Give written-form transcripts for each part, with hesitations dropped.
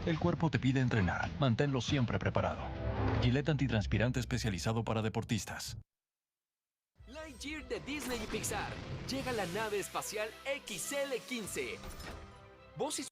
El cuerpo te pide entrenar. Manténlo siempre preparado. Gillette antitranspirante especializado para deportistas. Lightyear de Disney y Pixar. Llega la nave espacial XL-15. Vos y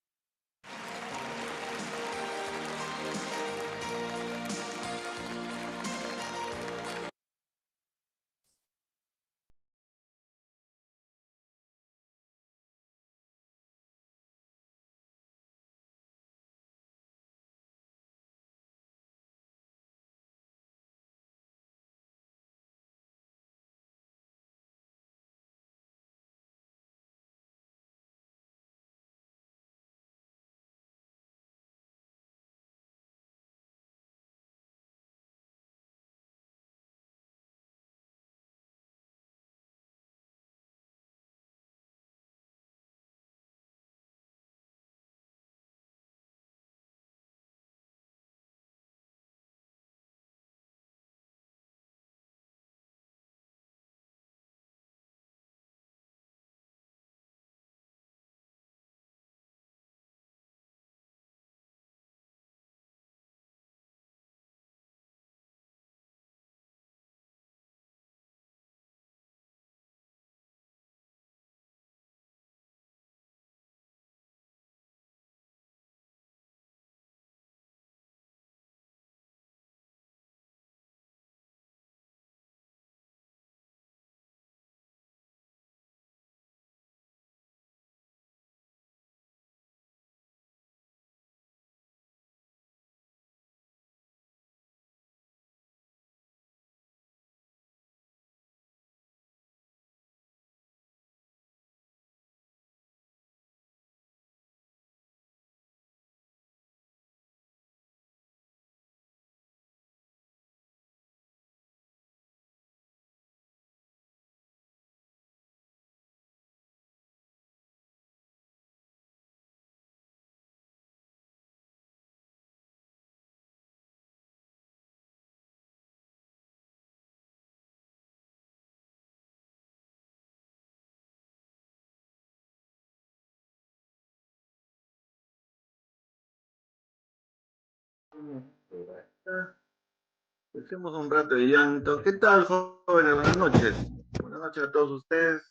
Dejemos un rato de llanto. ¿Qué tal, jóvenes? Buenas noches. Buenas noches a todos ustedes.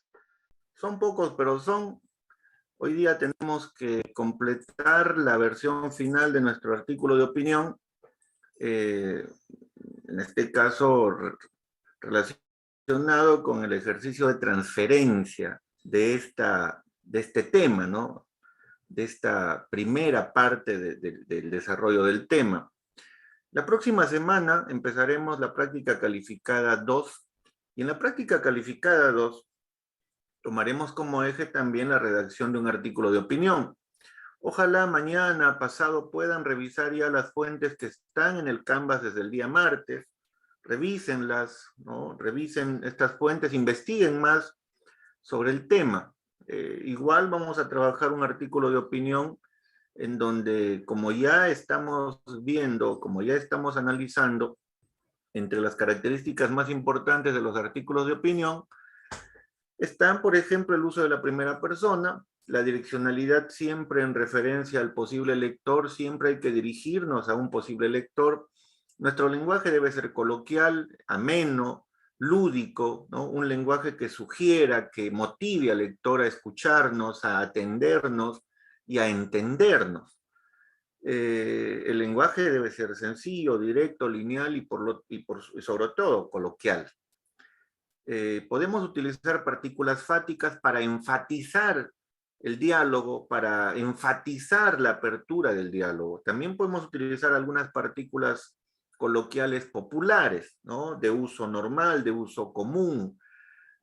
Son pocos, pero son. Hoy día tenemos que completar la versión final de nuestro artículo de opinión, en este caso relacionado con el ejercicio de transferencia de este tema, ¿no? De esta primera parte del desarrollo del tema. La próxima semana empezaremos la práctica calificada 2, y en la práctica calificada 2 tomaremos como eje también la redacción de un artículo de opinión. Ojalá mañana, pasado, puedan revisar ya las fuentes que están en el Canvas desde el día martes. Revísenlas, ¿no? Revisen estas fuentes, investiguen más sobre el tema. Igual vamos a trabajar un artículo de opinión en donde, como ya estamos viendo, como ya estamos analizando, entre las características más importantes de los artículos de opinión, están, por ejemplo, el uso de la primera persona, la direccionalidad siempre en referencia al posible lector, siempre hay que dirigirnos a un posible lector. Nuestro lenguaje debe ser coloquial, ameno, lúdico, ¿no? Un lenguaje que sugiera, que motive al lector a escucharnos, a atendernos y a entendernos. El lenguaje debe ser sencillo, directo, lineal y sobre todo coloquial. Podemos utilizar partículas fáticas para enfatizar el diálogo, para enfatizar la apertura del diálogo. También podemos utilizar algunas partículas coloquiales populares, ¿no? De uso normal, de uso común.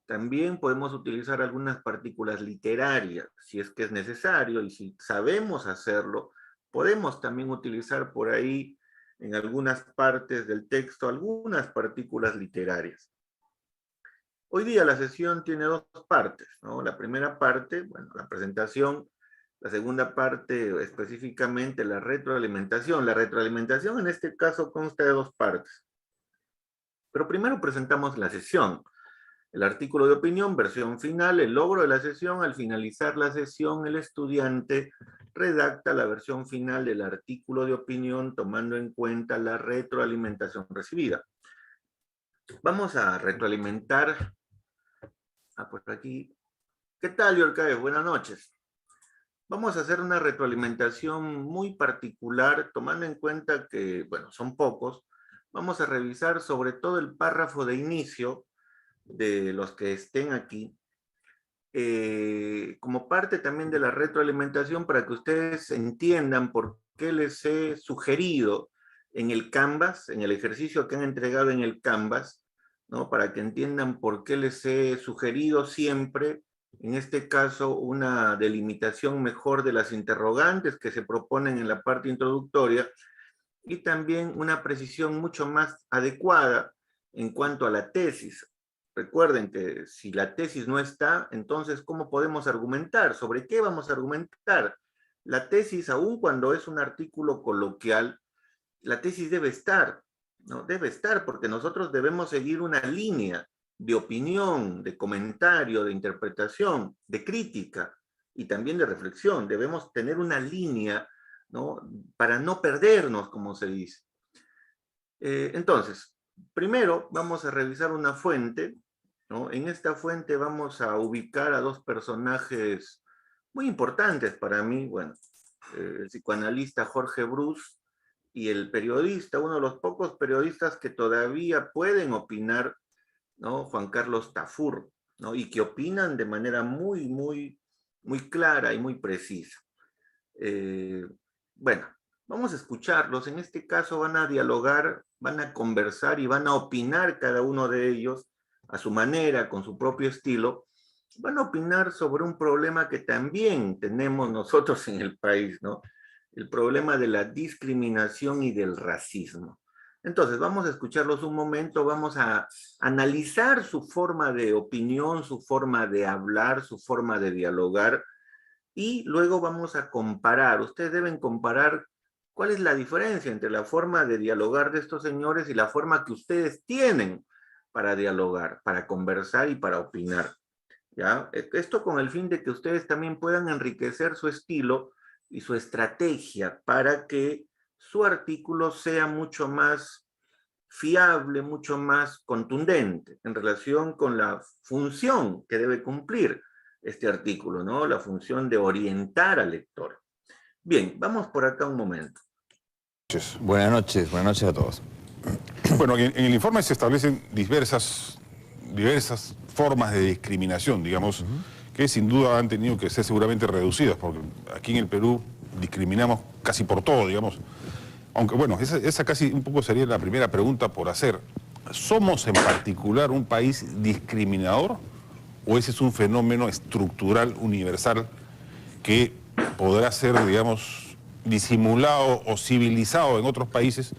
También podemos utilizar algunas partículas literarias, si es que es necesario, y si sabemos hacerlo, podemos también utilizar por ahí, en algunas partes del texto, algunas partículas literarias. Hoy día la sesión tiene dos partes, ¿no? La primera parte, bueno, la presentación. La segunda parte, específicamente la retroalimentación. La retroalimentación en este caso consta de dos partes. Pero primero presentamos la sesión. El artículo de opinión, versión final, el logro de la sesión. Al finalizar la sesión, el estudiante redacta la versión final del artículo de opinión tomando en cuenta la retroalimentación recibida. Vamos a retroalimentar por aquí. ¿Qué tal, Yorkaev? Buenas noches. Vamos a hacer una retroalimentación muy particular, tomando en cuenta que, bueno, son pocos. Vamos a revisar sobre todo el párrafo de inicio de los que estén aquí, como parte también de la retroalimentación para que ustedes entiendan por qué les he sugerido en el Canvas, en el ejercicio que han entregado en el Canvas, ¿no? Para que entiendan por qué les he sugerido siempre, en este caso, una delimitación mejor de las interrogantes que se proponen en la parte introductoria y también una precisión mucho más adecuada en cuanto a la tesis. Recuerden que si la tesis no está, entonces, ¿cómo podemos argumentar? ¿Sobre qué vamos a argumentar? La tesis, aun cuando es un artículo coloquial, la tesis debe estar, ¿no? Debe estar porque nosotros debemos seguir una línea de opinión, de comentario, de interpretación, de crítica y también de reflexión. Debemos tener una línea, ¿no? Para no perdernos, como se dice. Entonces, primero vamos a revisar una fuente, ¿no? En esta fuente vamos a ubicar a dos personajes muy importantes para mí, bueno, el psicoanalista Jorge Bruce y el periodista, uno de los pocos periodistas que todavía pueden opinar, ¿no? Juan Carlos Tafur, ¿no? Y que opinan de manera muy clara y muy precisa. Bueno, vamos a escucharlos. En este caso van a dialogar, van a conversar y van a opinar cada uno de ellos a su manera, con su propio estilo. Van a opinar sobre un problema que también tenemos nosotros en el país, ¿no? El problema de la discriminación y del racismo. Entonces, vamos a escucharlos un momento, vamos a analizar su forma de opinión, su forma de hablar, su forma de dialogar, y luego vamos a comparar. Ustedes deben comparar cuál es la diferencia entre la forma de dialogar de estos señores y la forma que ustedes tienen para dialogar, para conversar y para opinar, ¿ya? Esto con el fin de que ustedes también puedan enriquecer su estilo y su estrategia para que su artículo sea mucho más fiable, mucho más contundente en relación con la función que debe cumplir. este artículo, ¿no? La función de orientar al lector. Bien, vamos por acá un momento. Buenas noches a todos. Bueno, en el informe se establecen diversas formas de discriminación, digamos, que sin duda han tenido que ser seguramente reducidas, porque aquí en el Perú discriminamos casi por todo, digamos. Aunque bueno, esa casi un poco sería la primera pregunta por hacer. ¿Somos en particular un país discriminador o ese es un fenómeno estructural, universal, que podrá ser, digamos, disimulado o civilizado en otros países,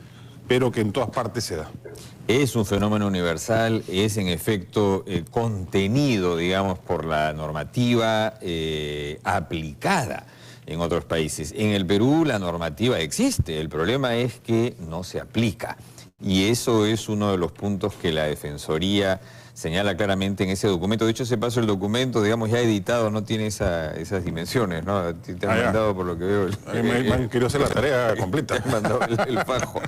pero que en todas partes se da? Es un fenómeno universal, es en efecto contenido, digamos, por la normativa aplicada en otros países. En el Perú la normativa existe, el problema es que no se aplica. Y eso es uno de los puntos que la Defensoría señala claramente en ese documento. De hecho, ese paso el documento, digamos, ya editado, no tiene esas dimensiones, ¿no? Te han mandado, por lo que veo... me han querido hacer la tarea completa. Te han mandado el fajo.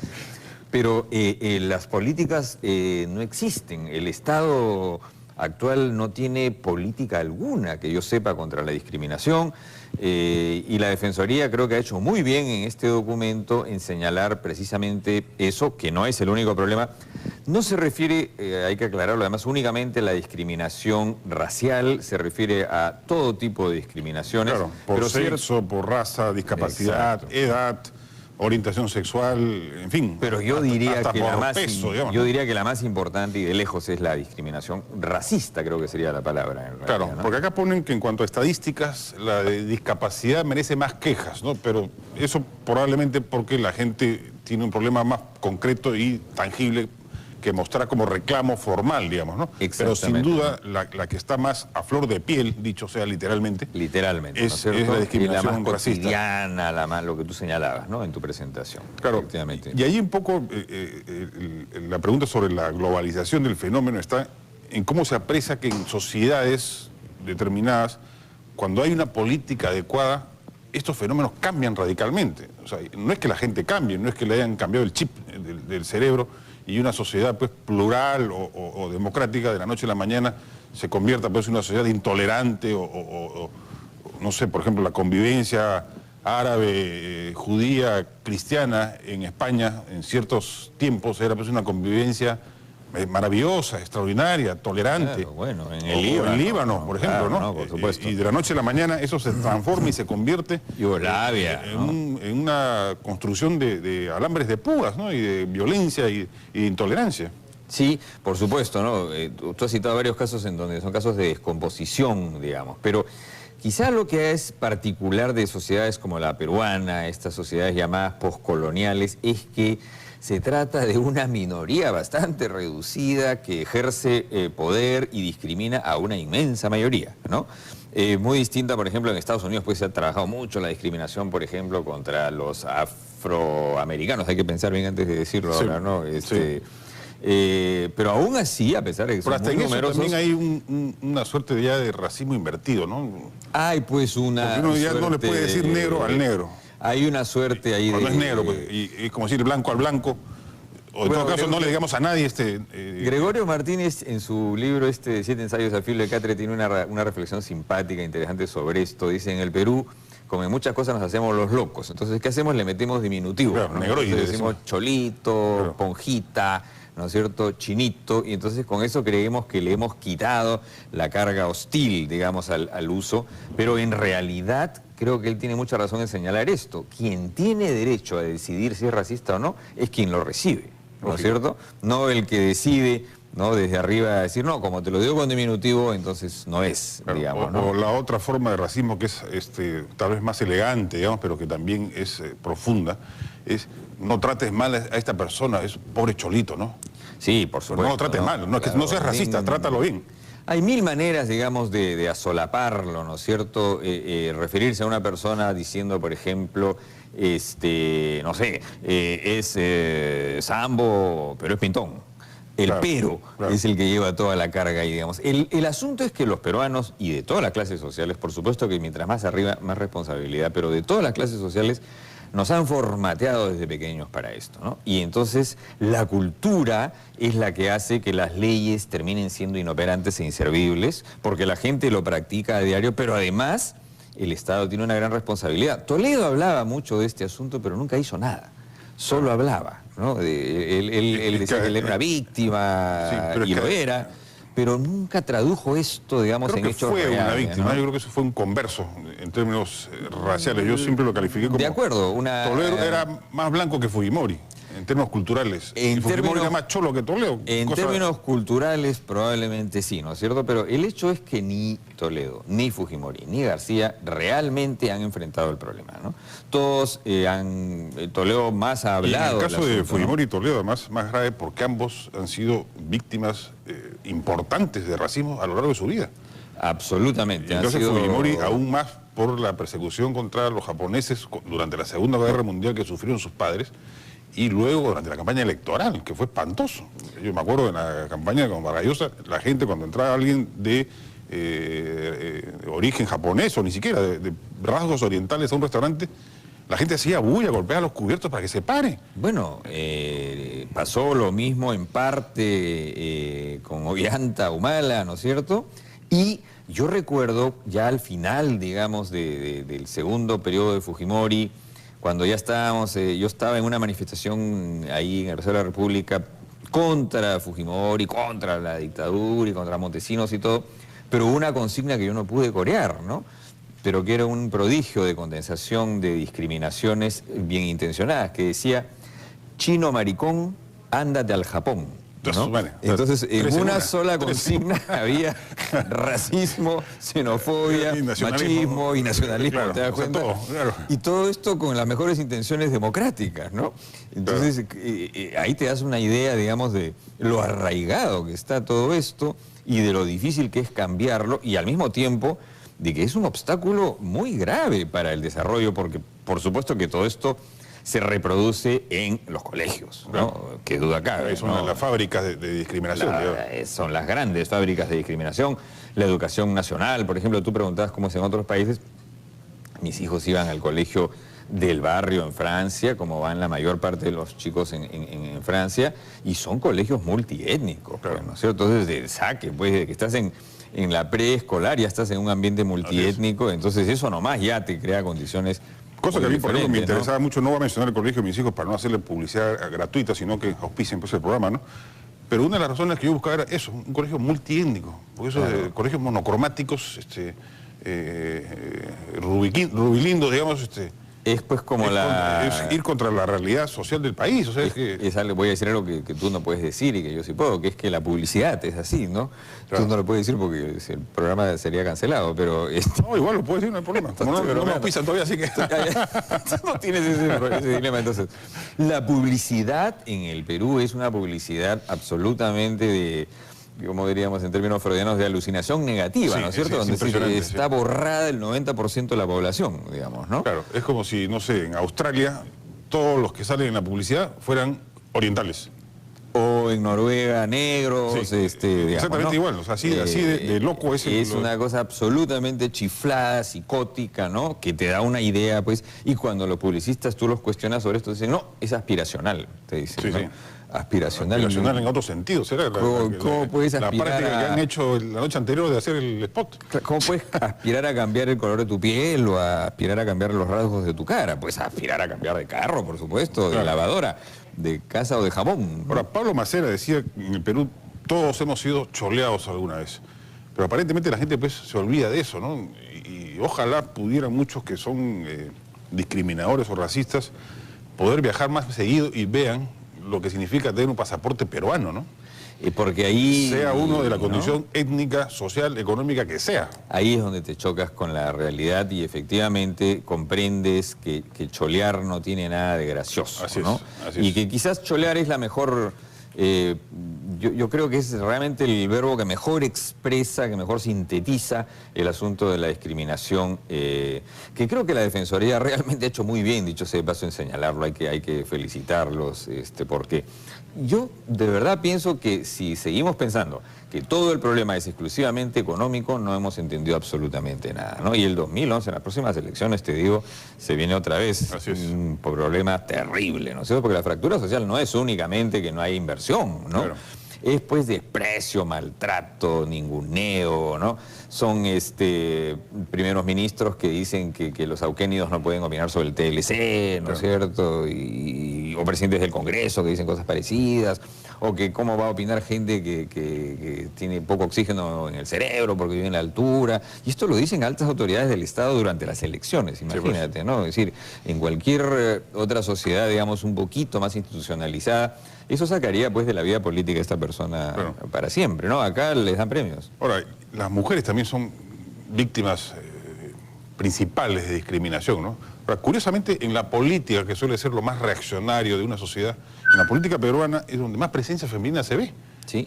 Pero las políticas no existen. El Estado actual no tiene política alguna, que yo sepa, contra la discriminación. Y la Defensoría creo que ha hecho muy bien en este documento en señalar precisamente eso, que no es el único problema. No se refiere, hay que aclararlo además, únicamente a la discriminación racial, se refiere a todo tipo de discriminaciones. Claro, por sexo, por raza, discapacidad, edad, orientación sexual, en fin. Pero yo diría que yo diría que la más importante y de lejos es la discriminación racista, creo que sería la palabra. En realidad, claro, ¿no? Porque acá ponen que en cuanto a estadísticas, la de discapacidad merece más quejas, ¿no? Pero eso probablemente porque la gente tiene un problema más concreto y tangible que mostrar como reclamo formal, digamos, ¿no? Pero sin duda la que está más a flor de piel, dicho sea literalmente, es la discriminación la más racista. Cotidiana, lo que tú señalabas, ¿no? En tu presentación. Claro, y ahí un poco la pregunta sobre la globalización del fenómeno está en cómo se aprecia que en sociedades determinadas, cuando hay una política adecuada, estos fenómenos cambian radicalmente. O sea, no es que la gente cambie, no es que le hayan cambiado el chip del cerebro, y una sociedad pues plural o democrática de la noche a la mañana se convierta pues en una sociedad intolerante o no sé, por ejemplo, la convivencia árabe, judía, cristiana en España en ciertos tiempos era pues una convivencia maravillosa, extraordinaria, tolerante. Claro, bueno, en el Líbano, por ejemplo, claro, ¿no? Por supuesto. Y de la noche a la mañana eso se transforma y se convierte en una construcción de alambres de púas, ¿no? Y de violencia y de intolerancia. Sí, por supuesto, ¿no? Tú has citado varios casos en donde son casos de descomposición, digamos, pero quizá lo que es particular de sociedades como la peruana, estas sociedades llamadas poscoloniales, es que se trata de una minoría bastante reducida que ejerce poder y discrimina a una inmensa mayoría, ¿no? Muy distinta, por ejemplo, en Estados Unidos pues se ha trabajado mucho la discriminación, por ejemplo, contra los afroamericanos. Hay que pensar bien antes de decirlo ahora, ¿no? Pero aún así, a pesar de que son muy numerosos... también hay una suerte ya de racismo invertido, ¿no? Hay pues una... Porque uno ya no le puede decir negro al negro. Hay una suerte ahí no es negro, pues, y es como decir blanco al blanco. O en todo caso no le digamos a nadie Gregorio Martínez, en su libro 7 ensayos a filo de catre, tiene una reflexión simpática, interesante sobre esto. Dice, en el Perú, como en muchas cosas nos hacemos los locos. Entonces, ¿qué hacemos? Le metemos diminutivo, claro, ¿no? Negroides, decimos cholito, claro, ponjita, ¿no es cierto?, chinito, y entonces con eso creemos que le hemos quitado la carga hostil, digamos, al uso, pero en realidad creo que él tiene mucha razón en señalar esto. Quien tiene derecho a decidir si es racista o no es quien lo recibe, ¿no es cierto? No el que decide, ¿no?, desde arriba decir, no, como te lo digo con diminutivo, entonces no es, claro, digamos, ¿no? O la otra forma de racismo que es tal vez más elegante, digamos, pero que también es profunda, es no trates mal a esta persona, es pobre cholito, ¿no? Sí, por supuesto. No lo trates mal, no, claro, no seas racista, trátalo bien. Hay mil maneras, digamos, de asolaparlo, ¿no es cierto? Referirse a una persona diciendo, por ejemplo, no sé, es sambo, pero es pintón. Claro, claro, es el que lleva toda la carga ahí, digamos. El asunto es que los peruanos, y de todas las clases sociales, por supuesto que mientras más arriba, más responsabilidad, pero de todas las clases sociales, Nos han formateado desde pequeños para esto, ¿no? Y entonces la cultura es la que hace que las leyes terminen siendo inoperantes e inservibles, porque la gente lo practica a diario, pero además el Estado tiene una gran responsabilidad. Toledo hablaba mucho de este asunto, pero nunca hizo nada. Solo hablaba, ¿no? Él decía que él era una víctima, sí, y lo era, pero nunca tradujo esto, digamos, en hechos reales. Fue una víctima, ¿no? Yo creo que eso fue un converso en términos raciales. Yo siempre lo califiqué como... De acuerdo, Toledo era más blanco que Fujimori, en términos culturales. Y Fujimori era más cholo que Toledo. En términos culturales probablemente sí, ¿no es cierto? Pero el hecho es que ni Toledo, ni Fujimori, ni García realmente han enfrentado el problema, ¿no? Todos Toledo más ha hablado... Y en el caso de Fujimori ¿no? y Toledo, además, más grave porque ambos han sido víctimas importantes de racismo a lo largo de su vida. Absolutamente. Y en el caso de Fujimori, aún más por la persecución contra los japoneses durante la Segunda Guerra Mundial que sufrieron sus padres, y luego durante la campaña electoral, que fue espantoso. Yo me acuerdo de la campaña con Vargas Llosa, la gente cuando entraba alguien de origen japonés o ni siquiera de rasgos orientales a un restaurante, la gente hacía bulla, golpeaba los cubiertos para que se pare. Bueno, pasó lo mismo en parte con Ollanta Humala, ¿no es cierto? Y yo recuerdo ya al final, digamos, del segundo periodo de Fujimori, cuando ya estábamos, yo estaba en una manifestación ahí en el Reserva de la República contra Fujimori, contra la dictadura y contra Montesinos y todo, pero una consigna que yo no pude corear, ¿no? Pero que era un prodigio de condensación de discriminaciones bien intencionadas, que decía, chino maricón, ándate al Japón. ¿No? Entonces, en una sola consigna había racismo, xenofobia, machismo y nacionalismo, claro, ¿te das cuenta? Todo, claro. Y todo esto con las mejores intenciones democráticas, ¿no? Entonces, claro, ahí te das una idea, digamos, de lo arraigado que está todo esto y de lo difícil que es cambiarlo, y al mismo tiempo de que es un obstáculo muy grave para el desarrollo, porque por supuesto que todo esto se reproduce en los colegios, ¿no? Claro. Que duda cabe. Son las fábricas de discriminación. Son las grandes fábricas de discriminación. La educación nacional, por ejemplo, tú preguntabas cómo es en otros países. Mis hijos iban al colegio del barrio en Francia, como van la mayor parte de los chicos en Francia, y son colegios multiétnicos, claro, ¿no es cierto? Entonces, de saque, pues, de que estás en la preescolar, ya estás en un ambiente multiétnico, entonces eso nomás ya te crea condiciones. Cosa que a mí, por ejemplo, me interesaba mucho. No voy a mencionar el colegio de mis hijos para no hacerle publicidad gratuita, sino que auspicien pues, el programa, ¿no? Pero una de las razones que yo buscaba era eso, un colegio multiétnico. Porque esos colegios monocromáticos, rubilindos, digamos, es pues como es ir contra la realidad social del país. O sea, voy a decir algo que tú no puedes decir y que yo sí puedo, que es que la publicidad es así, ¿no? Claro. Tú no lo puedes decir porque el programa sería cancelado, pero... No, igual lo puedes decir, no hay problema. Como no me pisan todavía, así que... No tienes ese dilema, entonces. La publicidad en el Perú es una publicidad absolutamente de... como diríamos en términos freudianos, de alucinación negativa, ¿no es cierto? Donde está borrada el 90% de la población, digamos, ¿no? Claro, es como si, no sé, en Australia todos los que salen en la publicidad fueran orientales. O en Noruega, negros, digamos, exactamente, ¿no? Igual, o sea, así de loco es una cosa absolutamente chiflada, psicótica, ¿no? Que te da una idea, pues, y cuando los publicistas tú los cuestionas sobre esto, dicen, no, es aspiracional, te dicen, ¿no? Sí. Aspiracional en otro sentido, será ¿Cómo puedes la aspirar práctica que han hecho la noche anterior de hacer el spot? ¿Cómo puedes aspirar a cambiar el color de tu piel o a aspirar a cambiar los rasgos de tu cara? Pues aspirar a cambiar de carro, por supuesto, de lavadora, de casa o de jabón. Ahora, Pablo Macera decía que en el Perú todos hemos sido choleados alguna vez, pero aparentemente la gente pues se olvida de eso, ¿no? Y ojalá pudieran muchos que son discriminadores o racistas poder viajar más seguido y vean lo que significa tener un pasaporte peruano, ¿no? Porque ahí... sea uno de la condición étnica, social, económica que sea. Ahí es donde te chocas con la realidad y efectivamente comprendes que cholear no tiene nada de gracioso, así ¿no? Y que quizás cholear es la mejor... yo creo que es realmente el verbo que mejor expresa, que mejor sintetiza el asunto de la discriminación, que creo que la Defensoría realmente ha hecho muy bien, dicho sea de paso, en señalarlo, hay que felicitarlos, porque yo de verdad pienso que si seguimos pensando que todo el problema es exclusivamente económico, no hemos entendido absolutamente nada, ¿no? Y el 2011, en las próximas elecciones, te digo, se viene otra vez un problema terrible, ¿no es cierto? Porque la fractura social no es únicamente que no hay inversión, ¿no? Claro. Es pues desprecio, maltrato, ninguneo, ¿no? Son primeros ministros que dicen que los auquénidos no pueden opinar sobre el TLC, ¿no es cierto? O presidentes del Congreso que dicen cosas parecidas, o que cómo va a opinar gente que tiene poco oxígeno en el cerebro porque vive en la altura. Y esto lo dicen altas autoridades del Estado durante las elecciones, imagínate, ¿no? Es decir, en cualquier otra sociedad, digamos, un poquito más institucionalizada, eso sacaría pues de la vida política a esta persona para siempre, ¿no? Acá les dan premios. Ahora, las mujeres también son víctimas principales de discriminación, ¿no? Ahora, curiosamente, en la política, que suele ser lo más reaccionario de una sociedad, en la política peruana es donde más presencia femenina se ve,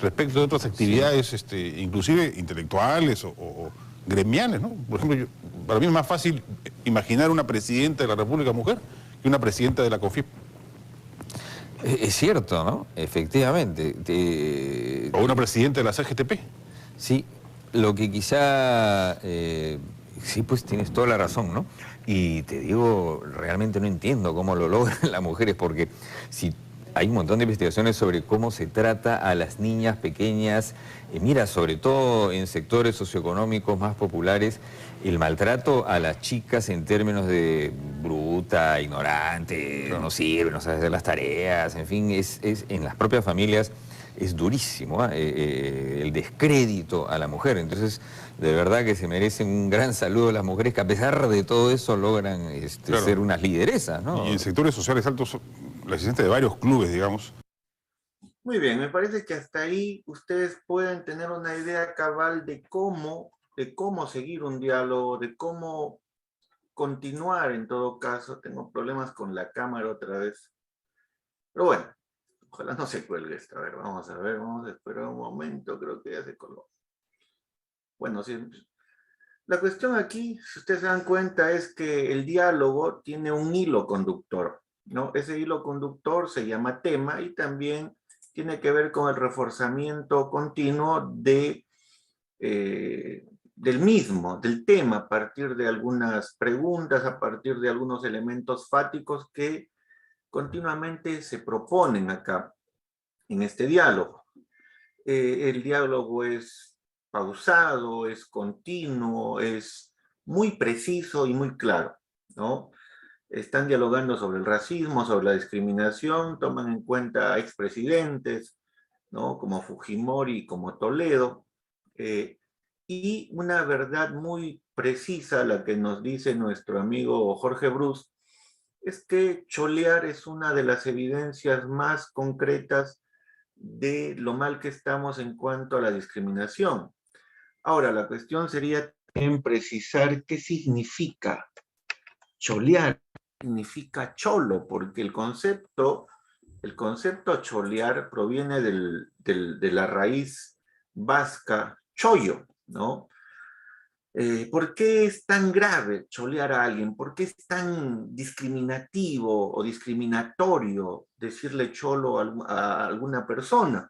respecto de otras actividades, inclusive intelectuales o gremiales, ¿no? Por ejemplo, para mí es más fácil imaginar una presidenta de la República mujer que una presidenta de la COFIEP. Es cierto, ¿no? Efectivamente. O una presidenta de la CGTP. Sí, lo que quizá... sí, pues tienes toda la razón, ¿no? Y te digo, realmente no entiendo cómo lo logran las mujeres, porque si hay un montón de investigaciones sobre cómo se trata a las niñas pequeñas, mira, sobre todo en sectores socioeconómicos más populares, el maltrato a las chicas en términos de bruta, ignorante, no sirve, no sabe hacer las tareas, en fin, en las propias familias es durísimo, el descrédito a la mujer. Entonces, de verdad que se merecen un gran saludo las mujeres que a pesar de todo eso logran ser unas lideresas, ¿no? Y en sectores sociales altos, la existencia de varios clubes, digamos. Muy bien, me parece que hasta ahí ustedes pueden tener una idea cabal de cómo seguir un diálogo, de cómo continuar en todo caso. Tengo problemas con la cámara otra vez. Pero bueno, ojalá no se cuelgue esto. A ver, vamos a esperar un momento, creo que ya se colgó. Bueno, sí. La cuestión aquí, si ustedes se dan cuenta, es que el diálogo tiene un hilo conductor, ¿no? Ese hilo conductor se llama tema y también tiene que ver con el reforzamiento continuo del tema, a partir de algunas preguntas, a partir de algunos elementos fáticos que continuamente se proponen acá en este diálogo. El diálogo es pausado, es continuo, es muy preciso y muy claro, ¿no? Están dialogando sobre el racismo, sobre la discriminación, toman en cuenta a expresidentes, ¿no? Como Fujimori, como Toledo, y una verdad muy precisa, la que nos dice nuestro amigo Jorge Brus, es que cholear es una de las evidencias más concretas de lo mal que estamos en cuanto a la discriminación. Ahora, la cuestión sería también precisar qué significa cholear, significa cholo, porque el concepto cholear proviene de la raíz vasca chollo, ¿no? ¿Por qué es tan grave cholear a alguien? ¿Por qué es tan discriminativo o discriminatorio decirle cholo a alguna persona?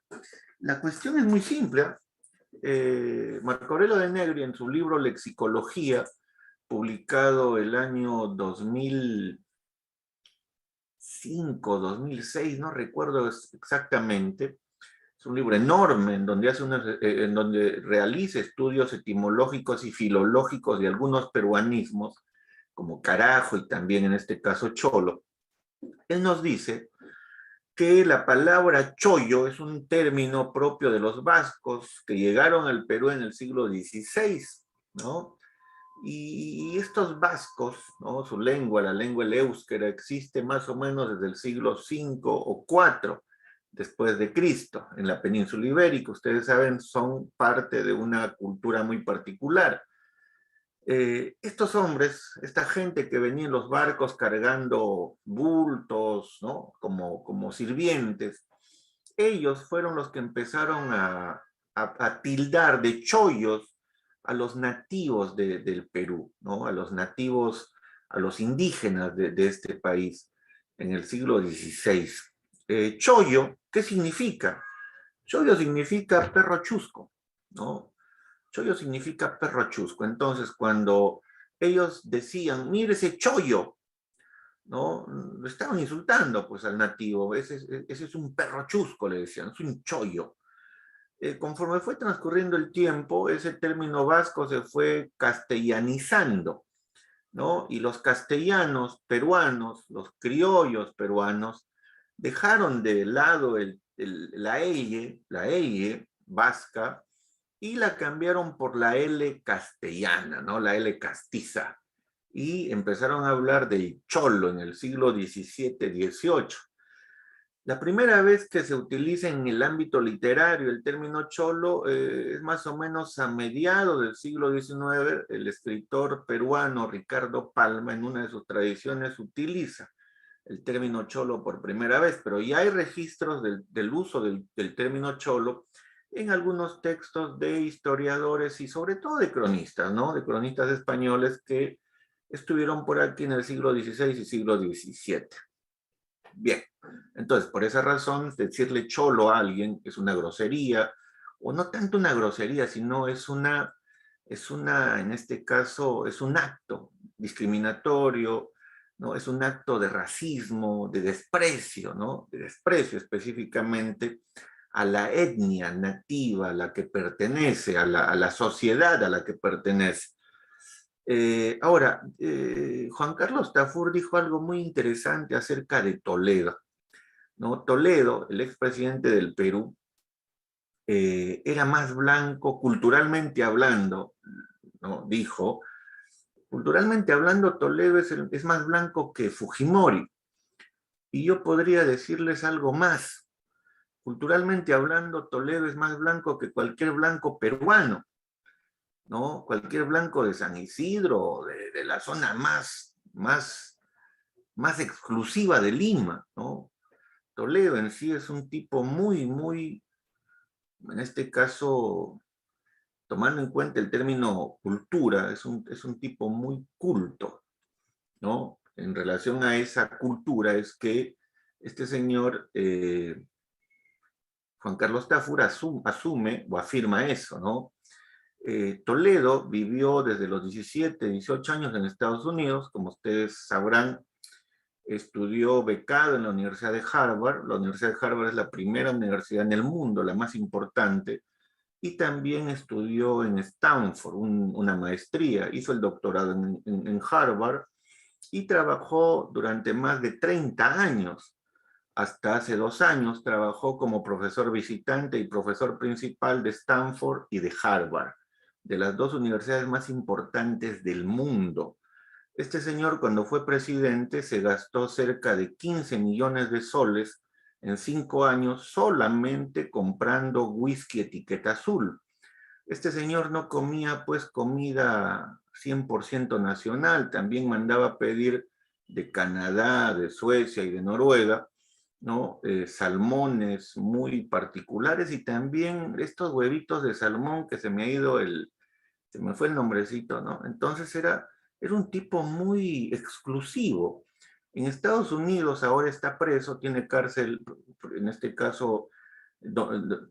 La cuestión es muy simple. Marco Aurelio de Negri, en su libro Lexicología, publicado el año 2005, 2006, no recuerdo exactamente, es un libro enorme en donde, en donde realiza estudios etimológicos y filológicos de algunos peruanismos, como carajo y también en este caso cholo. Él nos dice que la palabra chollo es un término propio de los vascos que llegaron al Perú en el siglo XVI, ¿no? Y estos vascos, ¿no? Su lengua, la lengua el éuskera, existe más o menos desde el siglo V o IV después de Cristo, en la península ibérica. Ustedes saben, son parte de una cultura muy particular. Estos hombres, esta gente que venía en los barcos cargando bultos, ¿no? Como sirvientes, ellos fueron los que empezaron a tildar de chollos a los nativos del Perú, ¿no? A los nativos, a los indígenas de este país en el siglo XVI. Chollo, ¿qué significa? Chollo significa perro chusco, ¿no? Chollo significa perro chusco. Entonces, cuando ellos decían, mire ese chollo, ¿no? Lo estaban insultando, pues, al nativo. Ese es un perro chusco, le decían, es un chollo. Conforme fue transcurriendo el tiempo, ese término vasco se fue castellanizando, ¿no? Y los castellanos peruanos, los criollos peruanos, dejaron de lado la L vasca, y la cambiaron por la L castellana, ¿no? La L castiza. Y empezaron a hablar del cholo en el siglo XVII-XVIII. La primera vez que se utiliza en el ámbito literario el término cholo es más o menos a mediados del siglo XIX. El escritor peruano Ricardo Palma, en una de sus tradiciones, utiliza el término cholo por primera vez, pero ya hay registros del uso del término cholo en algunos textos de historiadores y sobre todo de cronistas, ¿no? De cronistas españoles que estuvieron por aquí en el siglo XVI y siglo XVII. Bien, entonces por esa razón decirle cholo a alguien es una grosería, o no tanto una grosería, sino en este caso, es un acto discriminatorio, ¿no? Es un acto de racismo, de desprecio, ¿no? De desprecio específicamente a la etnia nativa a la que pertenece, a la sociedad a la que pertenece. Ahora, Juan Carlos Tafur dijo algo muy interesante acerca de Toledo, ¿no? Toledo, el expresidente del Perú, era más blanco culturalmente hablando, ¿no? Dijo, culturalmente hablando, Toledo es más blanco que Fujimori. Y yo podría decirles algo más. Culturalmente hablando, Toledo es más blanco que cualquier blanco peruano, ¿no? Cualquier blanco de San Isidro, de la zona más exclusiva de Lima, ¿no? Toledo en sí es un tipo muy, en este caso, tomando en cuenta el término cultura, es un tipo muy culto, ¿no? En relación a esa cultura es que este señor, Juan Carlos Tafur, asume o afirma eso, ¿no? Toledo vivió desde los 17, 18 años en Estados Unidos, como ustedes sabrán, estudió becado en la Universidad de Harvard. La Universidad de Harvard es la primera universidad en el mundo, la más importante, y también estudió en Stanford, una maestría, hizo el doctorado en Harvard y trabajó durante más de 30 años. Hasta hace 2 años trabajó como profesor visitante y profesor principal de Stanford y de Harvard, de las 2 universidades más importantes del mundo. Este señor, cuando fue presidente, se gastó cerca de 15 millones de soles en 5 años solamente comprando whisky etiqueta azul. Este señor no comía, pues, comida 100% nacional, también mandaba pedir de Canadá, de Suecia y de Noruega, ¿no? Salmones muy particulares y también estos huevitos de salmón que se me fue el nombrecito, ¿no? Entonces era un tipo muy exclusivo. En Estados Unidos ahora está preso, tiene cárcel, en este caso,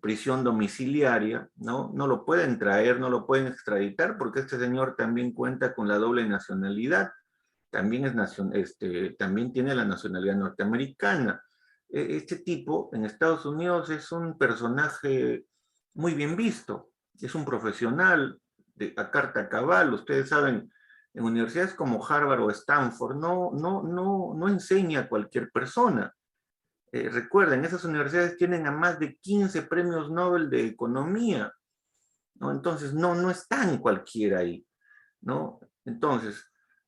prisión domiciliaria, ¿no? No lo pueden traer, no lo pueden extraditar, porque este señor también cuenta con la doble nacionalidad, también, también tiene la nacionalidad norteamericana. Este tipo en Estados Unidos es un personaje muy bien visto, es un profesional a carta cabal. Ustedes saben, en universidades como Harvard o Stanford no enseña a cualquier persona. Recuerden, esas universidades tienen a más de 15 premios Nobel de Economía, ¿no? Entonces no están cualquiera ahí, ¿no? Entonces,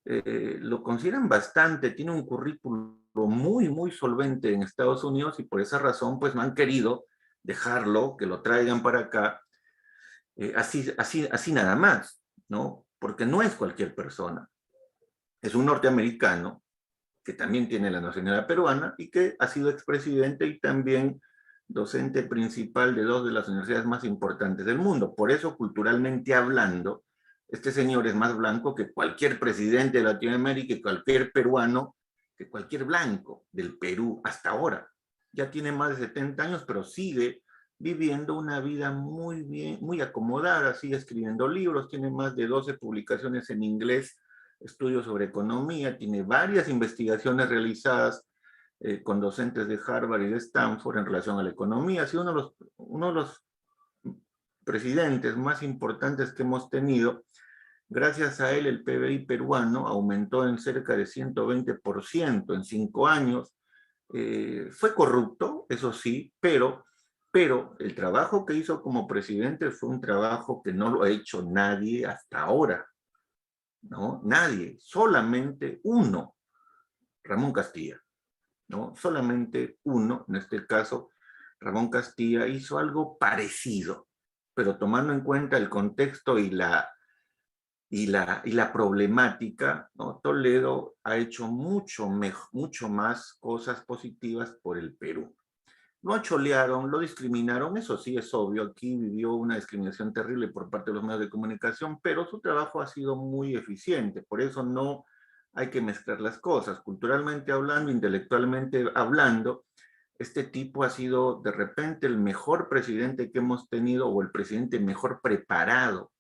lo consideran bastante, tiene un currículo muy solvente en Estados Unidos y por esa razón pues no han querido dejarlo, que lo traigan para acá, así nada más, ¿no? Porque no es cualquier persona. Es un norteamericano que también tiene la nacionalidad peruana y que ha sido expresidente y también docente principal de 2 de las universidades más importantes del mundo. Por eso, culturalmente hablando, este señor es más blanco que cualquier presidente de Latinoamérica, que cualquier peruano, que cualquier blanco del Perú hasta ahora. Ya tiene más de 70 años, pero sigue viviendo una vida muy bien, muy acomodada, sigue escribiendo libros, tiene más de 12 publicaciones en inglés, estudios sobre economía, tiene varias investigaciones realizadas con docentes de Harvard y de Stanford en relación a la economía. Ha sido uno de los presidentes más importantes que hemos tenido. Gracias a él, el PBI peruano aumentó en cerca de 120% en 5 años. Fue corrupto, eso sí, pero el trabajo que hizo como presidente fue un trabajo que no lo ha hecho nadie hasta ahora, ¿no? Nadie, solamente uno, Ramón Castilla, ¿no? Solamente uno, en este caso, Ramón Castilla, hizo algo parecido, pero tomando en cuenta el contexto y la problemática, ¿no? Toledo ha hecho mucho más cosas positivas por el Perú. Lo cholearon, lo discriminaron, eso sí es obvio, aquí vivió una discriminación terrible por parte de los medios de comunicación, pero su trabajo ha sido muy eficiente, por eso no hay que mezclar las cosas. Culturalmente hablando, intelectualmente hablando, este tipo ha sido de repente el mejor presidente que hemos tenido o el presidente mejor preparado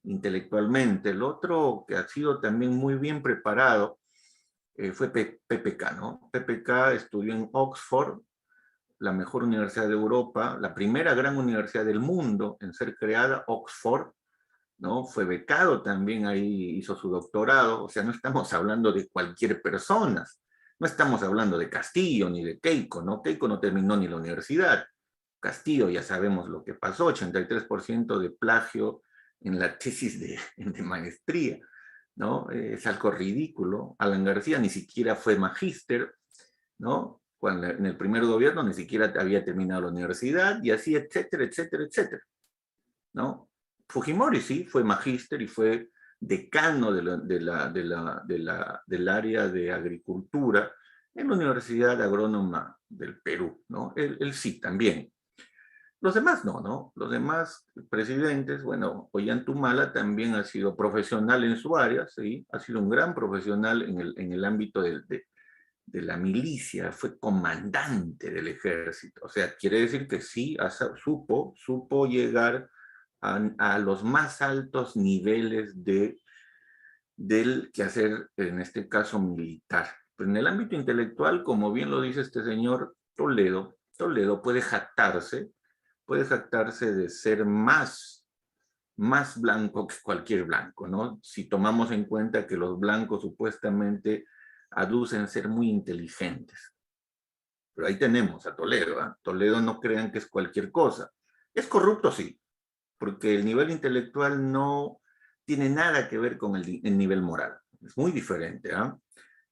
intelectualmente. El otro que ha sido también muy bien preparado fue PPK, ¿no? PPK estudió en Oxford, la mejor universidad de Europa, la primera gran universidad del mundo en ser creada, Oxford, ¿no? Fue becado también ahí, hizo su doctorado, o sea, no estamos hablando de cualquier persona, no estamos hablando de Castillo ni de Keiko, ¿no? Keiko no terminó ni la universidad. Castillo ya sabemos lo que pasó, 83% de plagio en la tesis de maestría, ¿no? Es algo ridículo. Alan García ni siquiera fue magíster, ¿no? Cuando en el primer gobierno ni siquiera había terminado la universidad, y así, etcétera, etcétera, etcétera, ¿no? Fujimori sí, fue magíster y fue decano del área de agricultura en la Universidad Agrónoma del Perú, ¿no? Él sí, también. Los demás no, ¿no? Los demás presidentes, bueno, Ollanthumala también ha sido profesional en su área, ¿sí? Ha sido un gran profesional en el ámbito de la milicia, fue comandante del ejército. O sea, quiere decir que sí, supo llegar a los más altos niveles del quehacer, en este caso militar. Pero en el ámbito intelectual, como bien lo dice este señor Toledo puede jactarse de ser más blanco que cualquier blanco, ¿no? Si tomamos en cuenta que los blancos supuestamente aducen ser muy inteligentes. Pero ahí tenemos a Toledo, ¿eh? Toledo no crean que es cualquier cosa. Es corrupto, sí, porque el nivel intelectual no tiene nada que ver con el nivel moral. Es muy diferente,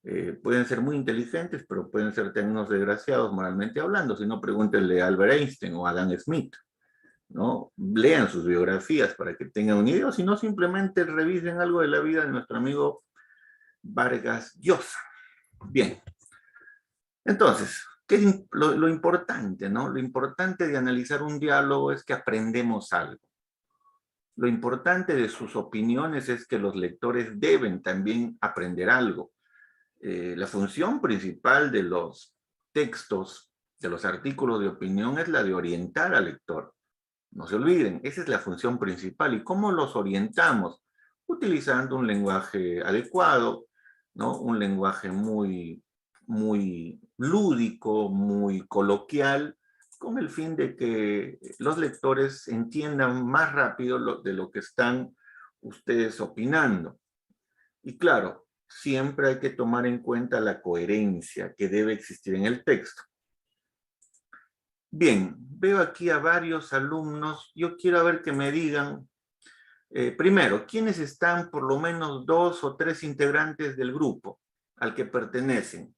¿eh? Pueden ser muy inteligentes, pero pueden ser también unos desgraciados moralmente hablando. Si no, pregúntenle a Albert Einstein o a Adam Smith, ¿no? Lean sus biografías para que tengan un idea, o si no, simplemente revisen algo de la vida de nuestro amigo Vargas Llosa. Bien. Entonces, ¿qué es lo importante, ¿no? Lo importante de analizar un diálogo es que aprendemos algo. Lo importante de sus opiniones es que los lectores deben también aprender algo. La función principal de los textos, de los artículos de opinión, es la de orientar al lector. No se olviden, esa es la función principal. ¿Y cómo los orientamos? Utilizando un lenguaje adecuado, ¿no? Un lenguaje muy lúdico, muy coloquial, con el fin de que los lectores entiendan más rápido de lo que están ustedes opinando. Y claro, siempre hay que tomar en cuenta la coherencia que debe existir en el texto. Bien, veo aquí a varios alumnos. Yo quiero ver que me digan, primero, ¿quiénes están por lo menos 2 o 3 integrantes del grupo al que pertenecen?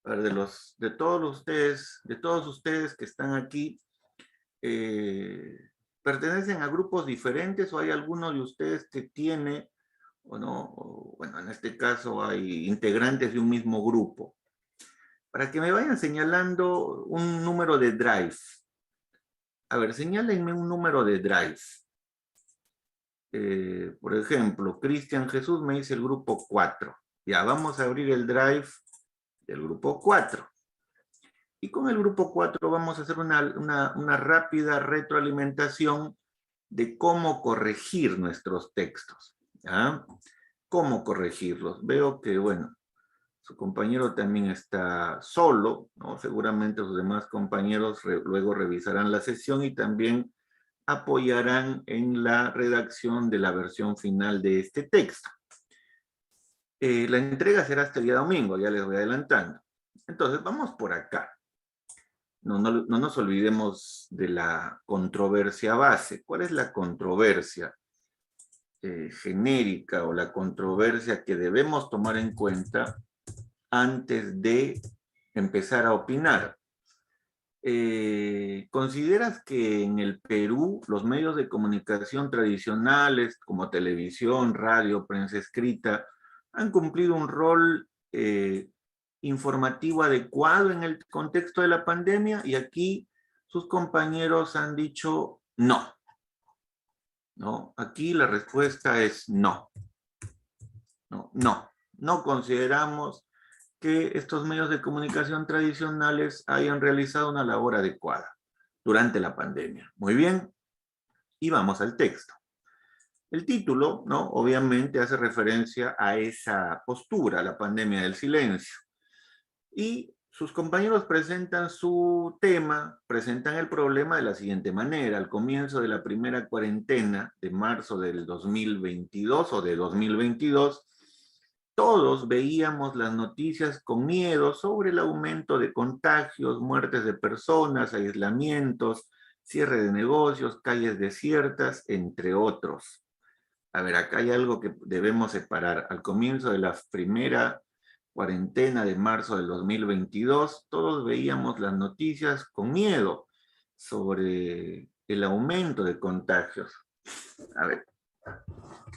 A ver, de todos ustedes que están aquí, ¿pertenecen a grupos diferentes o hay alguno de ustedes que tiene, o no, bueno, en este caso hay integrantes de un mismo grupo? Para que me vayan señalando un número de drive. A ver, señálenme un número de drive. Por ejemplo, Cristian Jesús me dice el grupo 4. Ya, vamos a abrir el drive del grupo 4. Y con el grupo 4 vamos a hacer una rápida retroalimentación de cómo corregir nuestros textos. ¿Ya? ¿Cómo corregirlos? Veo que, bueno, su compañero también está solo, ¿no? Seguramente sus demás compañeros luego revisarán la sesión y también apoyarán en la redacción de la versión final de este texto. La entrega será hasta el día domingo, ya les voy adelantando. Entonces, vamos por acá. No nos olvidemos de la controversia base. ¿Cuál es la controversia genérica o la controversia que debemos tomar en cuenta antes de empezar a opinar? ¿Consideras que en el Perú los medios de comunicación tradicionales como televisión, radio, prensa escrita han cumplido un rol informativo adecuado en el contexto de la pandemia? Y aquí sus compañeros han dicho no. ¿No? Aquí la respuesta es no. No consideramos que estos medios de comunicación tradicionales hayan realizado una labor adecuada durante la pandemia. Muy bien, y vamos al texto. El título, ¿no? Obviamente hace referencia a esa postura, la pandemia del silencio. Y sus compañeros presentan su tema, presentan el problema de la siguiente manera. Al comienzo de la primera cuarentena de marzo del 2022 o de 2022, todos veíamos las noticias con miedo sobre el aumento de contagios, muertes de personas, aislamientos, cierre de negocios, calles desiertas, entre otros. A ver, acá hay algo que debemos separar. Al comienzo de la primera cuarentena de marzo del 2022, todos veíamos las noticias con miedo sobre el aumento de contagios. A ver,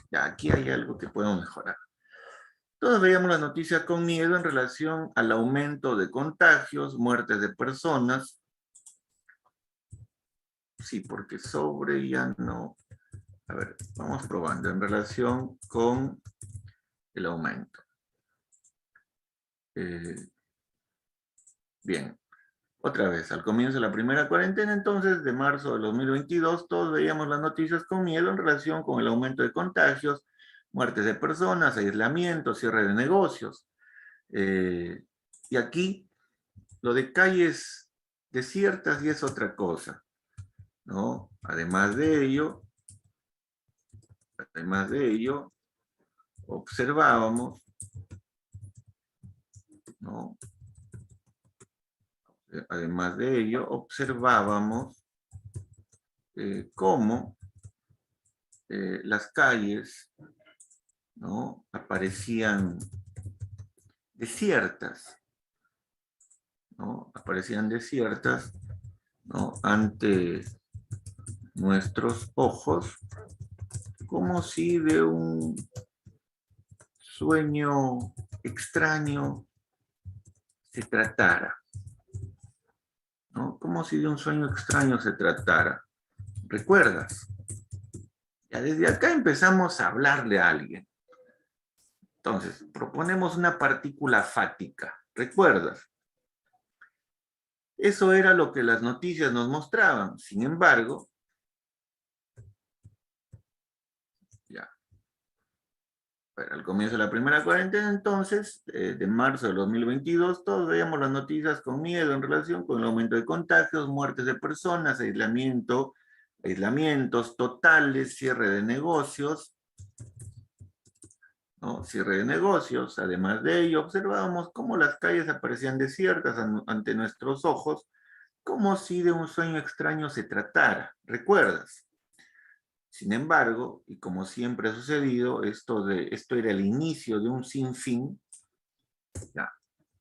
ya aquí hay algo que podemos mejorar. Todos veíamos las noticias con miedo en relación al aumento de contagios, muertes de personas. Sí, porque sobre ya no. A ver, vamos probando en relación con el aumento. Bien, otra vez, al comienzo de la primera cuarentena, entonces, de marzo de 2022, todos veíamos las noticias con miedo en relación con el aumento de contagios, muertes de personas, aislamiento, cierre de negocios. Y aquí, lo de calles desiertas y es otra cosa, ¿no? Además de ello, observábamos, ¿no? Además de ello, observábamos cómo las calles, ¿no? Aparecían desiertas, ¿no? Aparecían desiertas, ¿no? Ante nuestros ojos, como si de un sueño extraño se tratara, ¿no? Como si de un sueño extraño se tratara. ¿Recuerdas? Ya desde acá empezamos a hablarle a alguien. Entonces, proponemos una partícula fática. ¿Recuerdas? Eso era lo que las noticias nos mostraban. Sin embargo, al comienzo de la primera cuarentena, entonces, de marzo de 2022, todos veíamos las noticias con miedo en relación con el aumento de contagios, muertes de personas, aislamientos totales, cierre de negocios, ¿no? Cierre de negocios. Además de ello, observábamos cómo las calles aparecían desiertas ante nuestros ojos, como si de un sueño extraño se tratara. ¿Recuerdas? Sin embargo, y como siempre ha sucedido, esto era el inicio de un sinfín. Ya.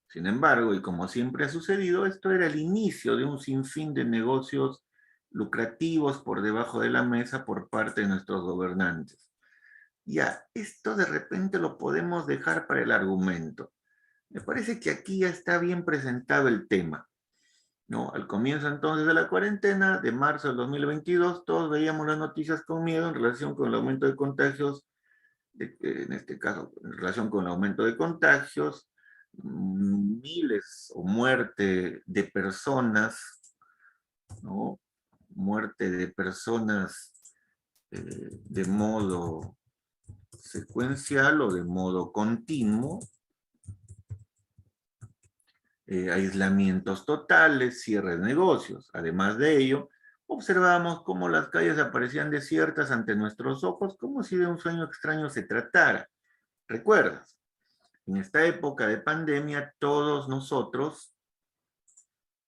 Sin embargo, y como siempre ha sucedido, esto era el inicio de un sinfín de negocios lucrativos por debajo de la mesa por parte de nuestros gobernantes. Ya, esto de repente lo podemos dejar para el argumento. Me parece que aquí ya está bien presentado el tema, ¿no? Al comienzo entonces de la cuarentena, de marzo del 2022, todos veíamos las noticias con miedo en relación con el aumento de contagios, en este caso, en relación con el aumento de contagios, miles o muerte de personas, ¿no? Muerte de personas de modo secuencial o de modo continuo, aislamientos totales, cierre de negocios. Además de ello, observamos cómo las calles aparecían desiertas ante nuestros ojos, como si de un sueño extraño se tratara. ¿Recuerdas? En esta época de pandemia, todos nosotros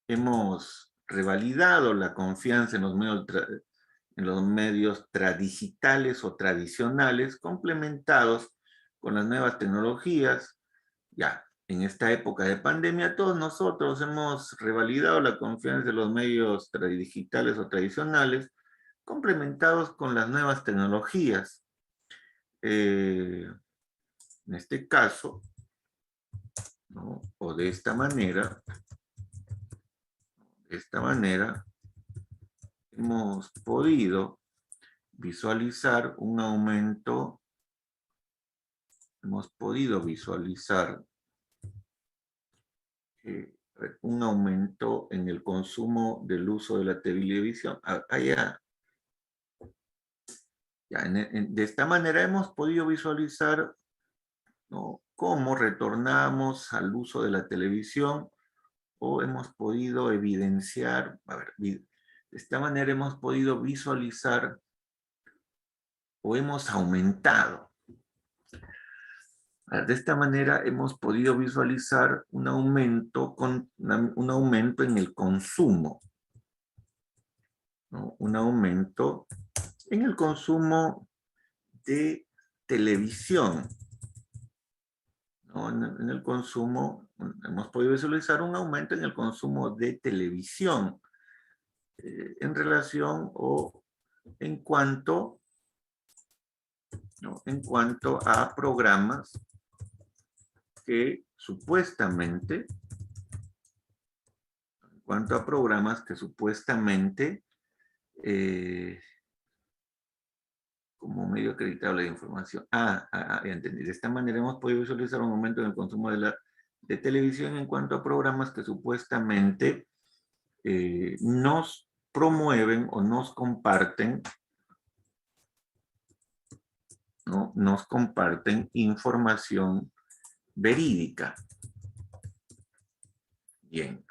hemos revalidado la confianza en los medios digitales o tradicionales, complementados con las nuevas tecnologías. Ya, en esta época de pandemia, todos nosotros hemos revalidado la confianza en los medios digitales o tradicionales, complementados con las nuevas tecnologías. En este caso, ¿no? O de esta manera, hemos podido visualizar un aumento, en el consumo del uso de la televisión. De esta manera hemos podido visualizar, ¿no?, cómo retornamos al uso de la televisión, o hemos podido evidenciar, de esta manera hemos podido visualizar o hemos aumentado. De esta manera hemos podido visualizar un aumento en el consumo, ¿no? Un aumento en el consumo de televisión, ¿no? En el consumo, hemos podido visualizar un aumento en el consumo de televisión en relación o en cuanto, ¿no?, en cuanto a programas que supuestamente, como medio acreditable de información. Ya entendí. De esta manera hemos podido visualizar un aumento en el consumo de televisión en cuanto a programas que supuestamente nos promueven o nos comparten, ¿no?, nos comparten información verídica. Bien.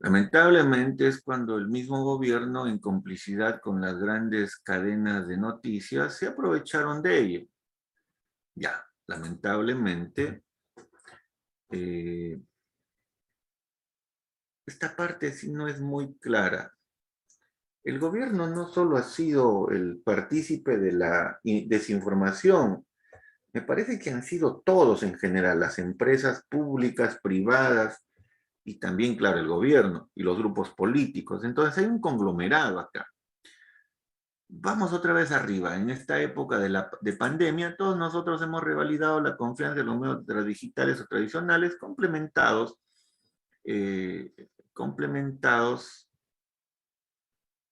Lamentablemente es cuando el mismo gobierno, en complicidad con las grandes cadenas de noticias, se aprovecharon de ello. Ya, lamentablemente, esta parte sí no es muy clara. El gobierno no solo ha sido el partícipe de la desinformación, me parece que han sido todos en general, las empresas públicas, privadas, y también, claro, el gobierno y los grupos políticos. Entonces hay un conglomerado acá. Vamos otra vez arriba. En esta época de pandemia, todos nosotros hemos revalidado la confianza de los medios digitales o tradicionales, complementados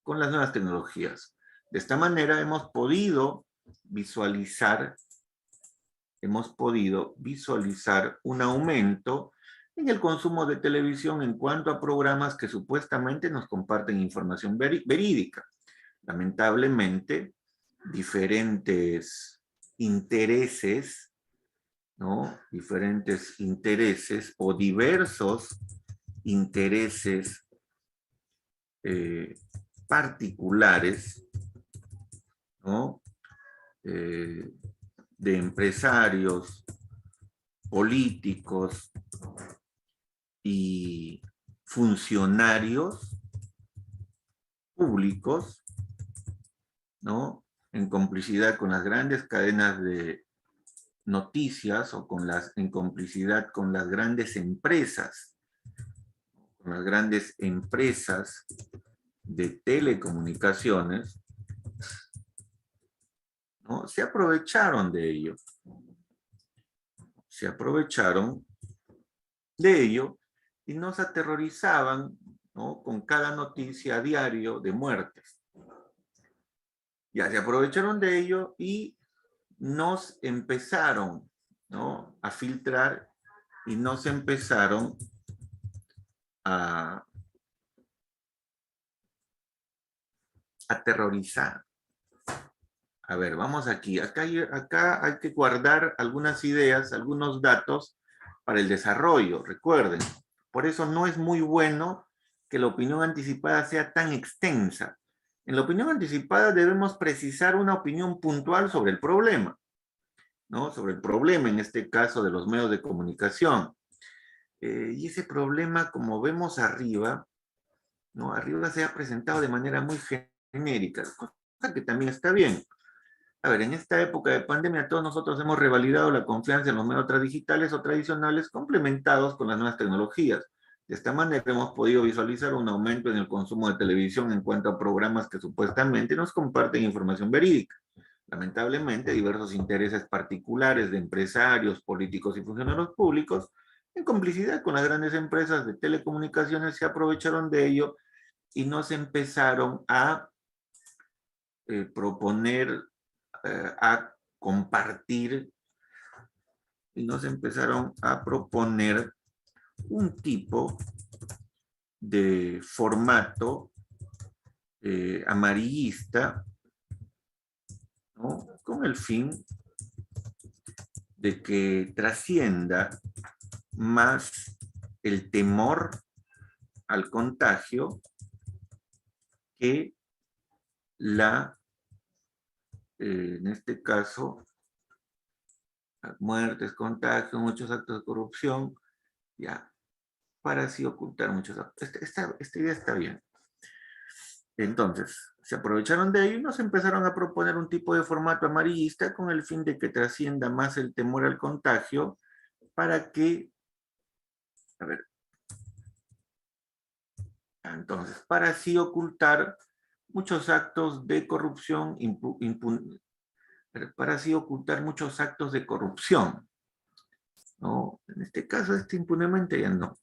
con las nuevas tecnologías. De esta manera hemos podido visualizar un aumento en el consumo de televisión en cuanto a programas que supuestamente nos comparten información verídica. Lamentablemente, diferentes intereses, ¿no?, diferentes intereses o diversos intereses particulares, ¿no?, de empresarios, políticos y funcionarios públicos, ¿no?, en complicidad con las grandes cadenas de noticias o en complicidad con las grandes empresas, de telecomunicaciones, ¿no?, se aprovecharon de ello. Y nos aterrorizaban, ¿no?, con cada noticia a diario de muertes. Ya se aprovecharon de ello y nos empezaron, ¿no?, a filtrar y nos empezaron a aterrorizar. A ver, vamos aquí. Acá hay que guardar algunas ideas, algunos datos para el desarrollo, recuerden. Por eso no es muy bueno que la opinión anticipada sea tan extensa. En la opinión anticipada debemos precisar una opinión puntual sobre el problema, ¿no? Sobre el problema, en este caso, de los medios de comunicación. Y ese problema, como vemos arriba, ¿no? Arriba se ha presentado de manera muy genérica, cosa que también está bien. A ver, en esta época de pandemia todos nosotros hemos revalidado la confianza en los medios digitales o tradicionales complementados con las nuevas tecnologías. De esta manera hemos podido visualizar un aumento en el consumo de televisión en cuanto a programas que supuestamente nos comparten información verídica. Lamentablemente, diversos intereses particulares de empresarios, políticos y funcionarios públicos, en complicidad con las grandes empresas de telecomunicaciones, se aprovecharon de ello y nos empezaron a proponer, a compartir, y nos empezaron a proponer un tipo de formato amarillista, ¿no? Con el fin de que trascienda más el temor al contagio que en este caso, muertes, contagios, muchos actos de corrupción, ya, para así ocultar muchos actos. Esta idea está bien. Entonces, se aprovecharon de ello y nos empezaron a proponer un tipo de formato amarillista con el fin de que trascienda más el temor al contagio para que, a ver, entonces, para así ocultar muchos actos de corrupción, para así ocultar muchos actos de corrupción, ¿no? En este caso, impunemente ya no.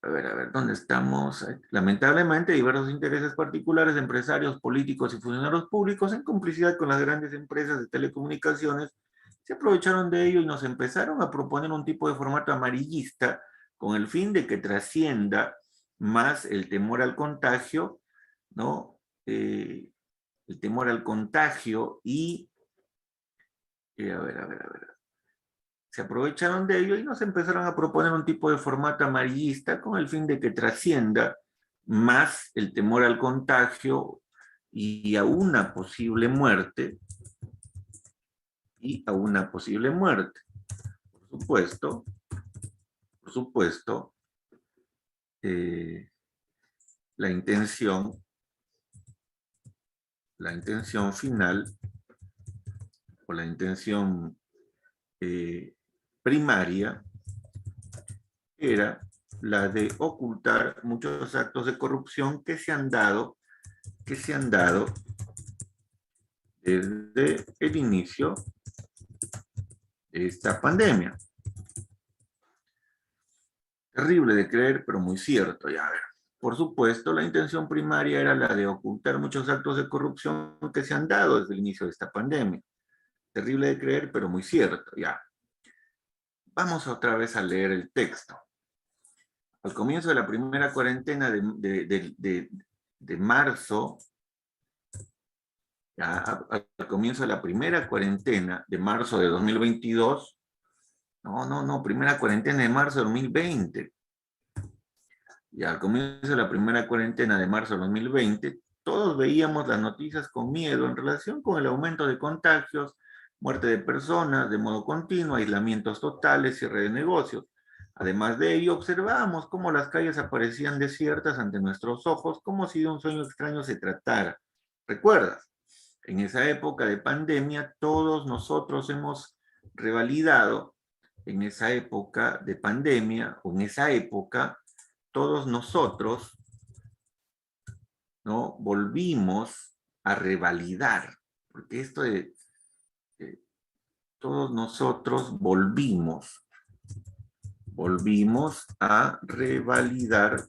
A ver, ¿dónde estamos? Lamentablemente, diversos intereses particulares de empresarios, políticos y funcionarios públicos, en complicidad con las grandes empresas de telecomunicaciones, se aprovecharon de ello y nos empezaron a proponer un tipo de formato amarillista con el fin de que trascienda más el temor al contagio, ¿no? El temor al contagio y, a ver. Se aprovecharon de ello y nos empezaron a proponer un tipo de formato amarillista con el fin de que trascienda más el temor al contagio y a una posible muerte. Por supuesto, la intención final o la intención primaria era la de ocultar muchos actos de corrupción que se han dado desde el inicio de esta pandemia. Terrible de creer, pero muy cierto. Ya, a ver. Por supuesto, la intención primaria era la de ocultar muchos actos de corrupción que se han dado desde el inicio de esta pandemia. Terrible de creer, pero muy cierto. Ya. Vamos otra vez a leer el texto. Al comienzo de la primera cuarentena de marzo, ya, al comienzo de la primera cuarentena de marzo de 2022, primera cuarentena de marzo de 2020. Y al comienzo de la primera cuarentena de marzo de 2020, todos veíamos las noticias con miedo en relación con el aumento de contagios, muerte de personas de modo continuo, aislamientos totales, cierre de negocios. Además de ello, observábamos cómo las calles aparecían desiertas ante nuestros ojos, como si de un sueño extraño se tratara. ¿Recuerdas? En esa época de pandemia, todos nosotros hemos revalidado, en esa época de pandemia, o en esa época, todos nosotros, ¿no?, volvimos a revalidar, porque esto de todos nosotros volvimos a revalidar.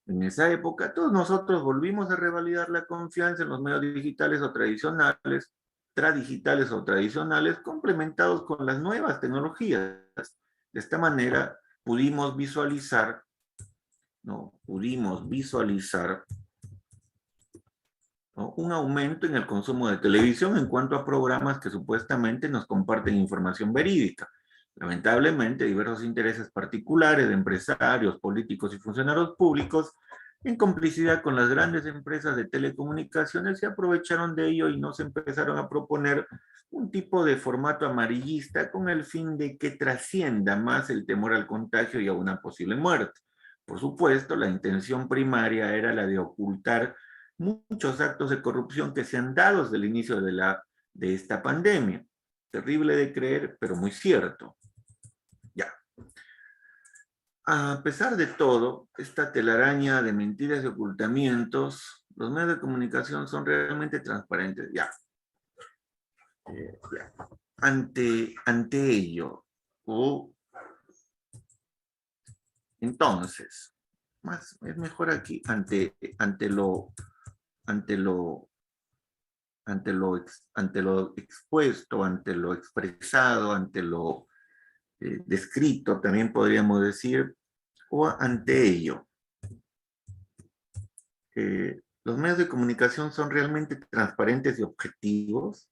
En esa época, todos nosotros volvimos a revalidar la confianza en los medios digitales o tradicionales digitales o tradicionales complementados con las nuevas tecnologías. De esta manera pudimos visualizar, ¿no? ¿no? Un aumento en el consumo de televisión en cuanto a programas que supuestamente nos comparten información verídica. Lamentablemente, diversos intereses particulares de empresarios, políticos y funcionarios públicos, en complicidad con las grandes empresas de telecomunicaciones, se aprovecharon de ello y nos empezaron a proponer un tipo de formato amarillista con el fin de que trascienda más el temor al contagio y a una posible muerte. Por supuesto, la intención primaria era la de ocultar muchos actos de corrupción que se han dado desde el inicio de esta pandemia. Terrible de creer, pero muy cierto. Ya. A pesar de todo, esta telaraña de mentiras y ocultamientos, los medios de comunicación son realmente transparentes. Ya. Ante ello, entonces, es mejor aquí, ante lo expuesto, ante lo expresado, ante lo descrito, también podríamos decir, o ante ello. Los medios de comunicación son realmente transparentes y objetivos.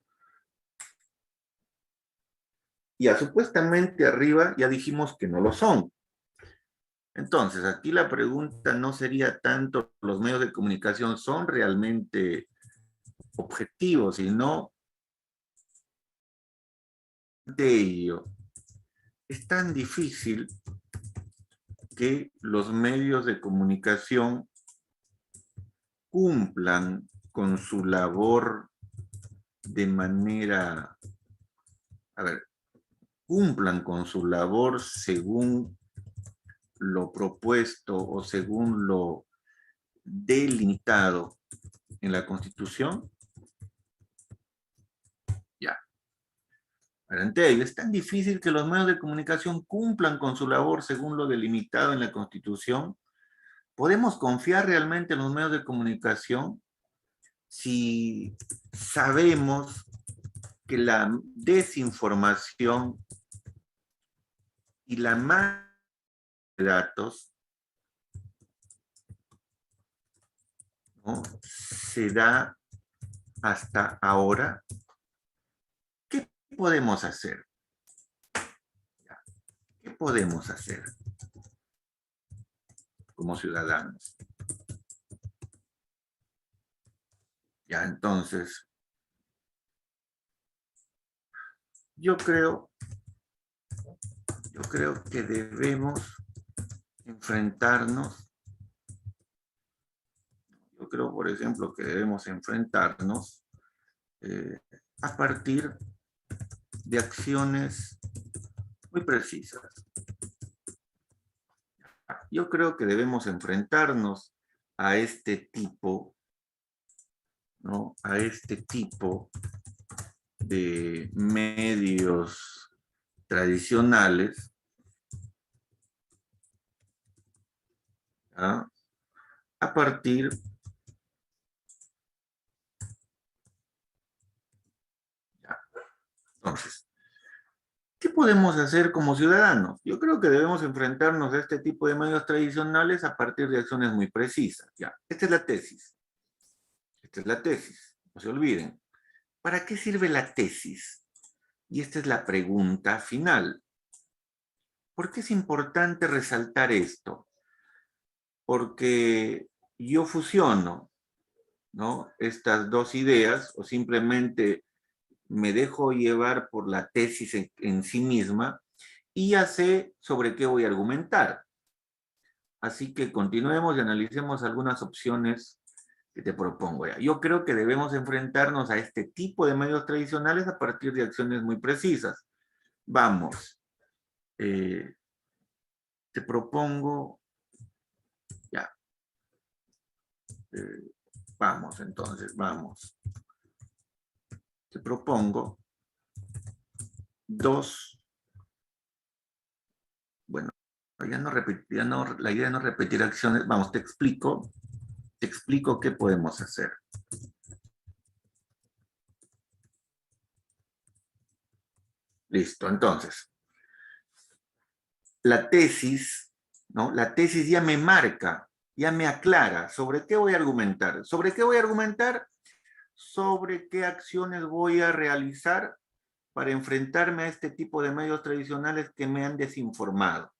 Ya, supuestamente arriba ya dijimos que no lo son. Entonces, aquí la pregunta no sería tanto los medios de comunicación son realmente objetivos, sino de ello. Es tan difícil que los medios de comunicación cumplan con su labor de manera, cumplan con su labor según lo propuesto o según lo delimitado en la Constitución. Ya. Ante ello, es tan difícil que los medios de comunicación cumplan con su labor según lo delimitado en la Constitución. ¿Podemos confiar realmente en los medios de comunicación si sabemos que la desinformación y la mala de datos, ¿no?, se da hasta ahora? ¿Qué podemos hacer? ¿Qué podemos hacer como ciudadanos? Ya, entonces, yo creo que debemos enfrentarnos. Yo creo, por ejemplo, que debemos enfrentarnos a partir de acciones muy precisas. Yo creo que debemos enfrentarnos a este tipo, ¿no?, a este tipo de medios tradicionales, ¿ah?, a partir entonces, ¿qué podemos hacer como ciudadanos? Yo creo que debemos enfrentarnos a este tipo de medios tradicionales a partir de acciones muy precisas. Ya, esta es la tesis. Esta es la tesis, no se olviden. ¿Para qué sirve la tesis? Y esta es la pregunta final. ¿Por qué es importante resaltar esto? Porque yo fusiono, ¿no?, estas dos ideas, o simplemente me dejo llevar por la tesis en sí misma y ya sé sobre qué voy a argumentar. Así que continuemos y analicemos algunas opciones que te propongo ya. Yo creo que debemos enfrentarnos a este tipo de medios tradicionales a partir de acciones muy precisas. Vamos. Te propongo, ya. Vamos, entonces, vamos. Te propongo dos, bueno, la idea de no repetir acciones. Vamos, te explico qué podemos hacer. Listo, entonces, la tesis, ¿no? La tesis ya me marca, ya me aclara sobre qué voy a argumentar. ¿Sobre qué voy a argumentar? Sobre qué acciones voy a realizar para enfrentarme a este tipo de medios tradicionales que me han desinformado,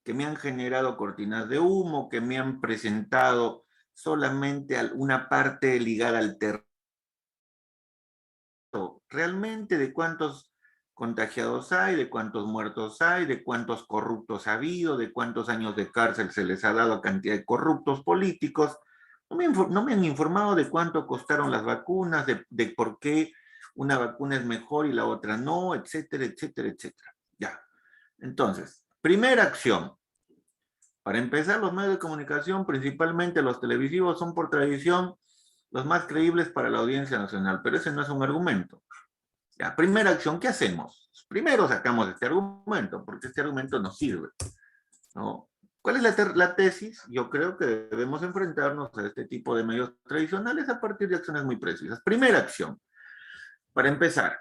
que me han generado cortinas de humo, que me han presentado solamente una parte ligada al terror. Realmente de cuántos contagiados hay, de cuántos muertos hay, de cuántos corruptos ha habido, de cuántos años de cárcel se les ha dado a cantidad de corruptos políticos. No me han informado de cuánto costaron las vacunas, de por qué una vacuna es mejor y la otra no, etcétera, etcétera, etcétera. Ya. Entonces, primera acción. Para empezar, los medios de comunicación, principalmente los televisivos, son por tradición los más creíbles para la audiencia nacional, pero ese no es un argumento. Ya, primera acción, ¿qué hacemos? Primero sacamos este argumento, porque este argumento nos sirve, ¿no? ¿Cuál es la tesis? Yo creo que debemos enfrentarnos a este tipo de medios tradicionales a partir de acciones muy precisas. Primera acción, para empezar,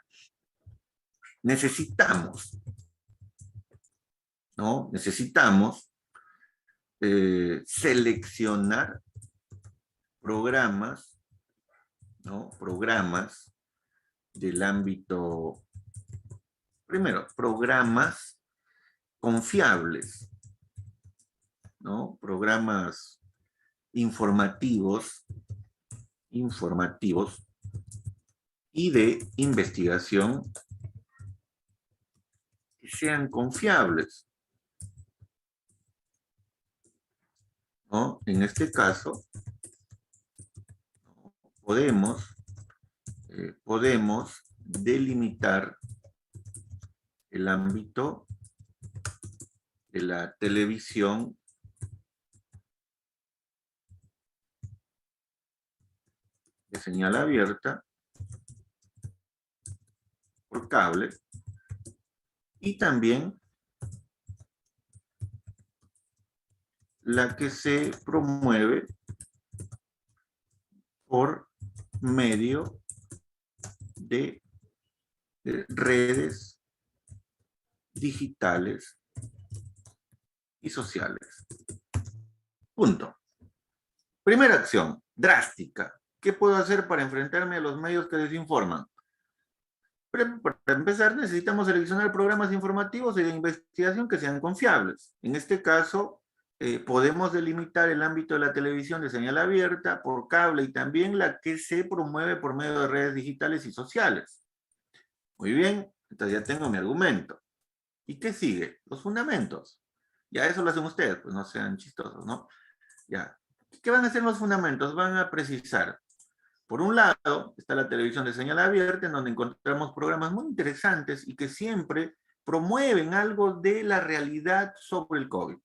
necesitamos, ¿no? Necesitamos seleccionar programas, ¿no? Programas del ámbito, primero, programas confiables, ¿no? Programas informativos y de investigación que sean confiables, ¿no? En este caso, podemos delimitar el ámbito de la televisión de señal abierta por cable y también la que se promueve por medio de redes digitales y sociales. Punto. Primera acción, drástica. ¿Qué puedo hacer para enfrentarme a los medios que desinforman? Para empezar, necesitamos seleccionar programas informativos y de investigación que sean confiables. En este caso, podemos delimitar el ámbito de la televisión de señal abierta por cable y también la que se promueve por medio de redes digitales y sociales. Muy bien, entonces ya tengo mi argumento. ¿Y qué sigue? Los fundamentos. Ya eso lo hacen ustedes, pues no sean chistosos, ¿no? Ya. ¿Qué van a hacer los fundamentos? Van a precisar. Por un lado, está la televisión de señal abierta, en donde encontramos programas muy interesantes y que siempre promueven algo de la realidad sobre el COVID,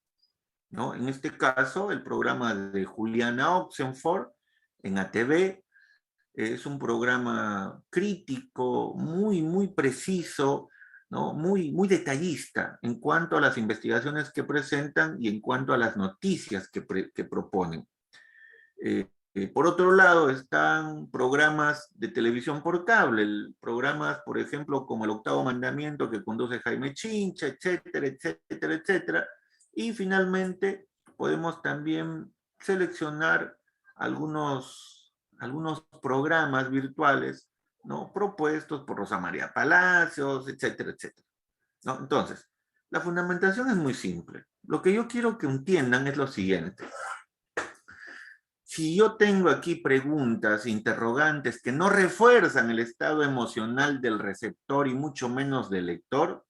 ¿no? En este caso, el programa de Juliana Oxenford en ATV es un programa crítico, muy preciso, ¿no? Muy detallista en cuanto a las investigaciones que presentan y en cuanto a las noticias que proponen. Por otro lado, están programas de televisión por cable, programas, por ejemplo, como El Octavo Mandamiento que conduce Jaime Chincha, etcétera, etcétera, etcétera. Y finalmente, podemos también seleccionar algunos programas virtuales, ¿no? Propuestos por Rosa María Palacios, etcétera, etcétera, ¿no? Entonces, la fundamentación es muy simple. Lo que yo quiero que entiendan es lo siguiente. Si yo tengo aquí preguntas, interrogantes que no refuerzan el estado emocional del receptor y mucho menos del lector,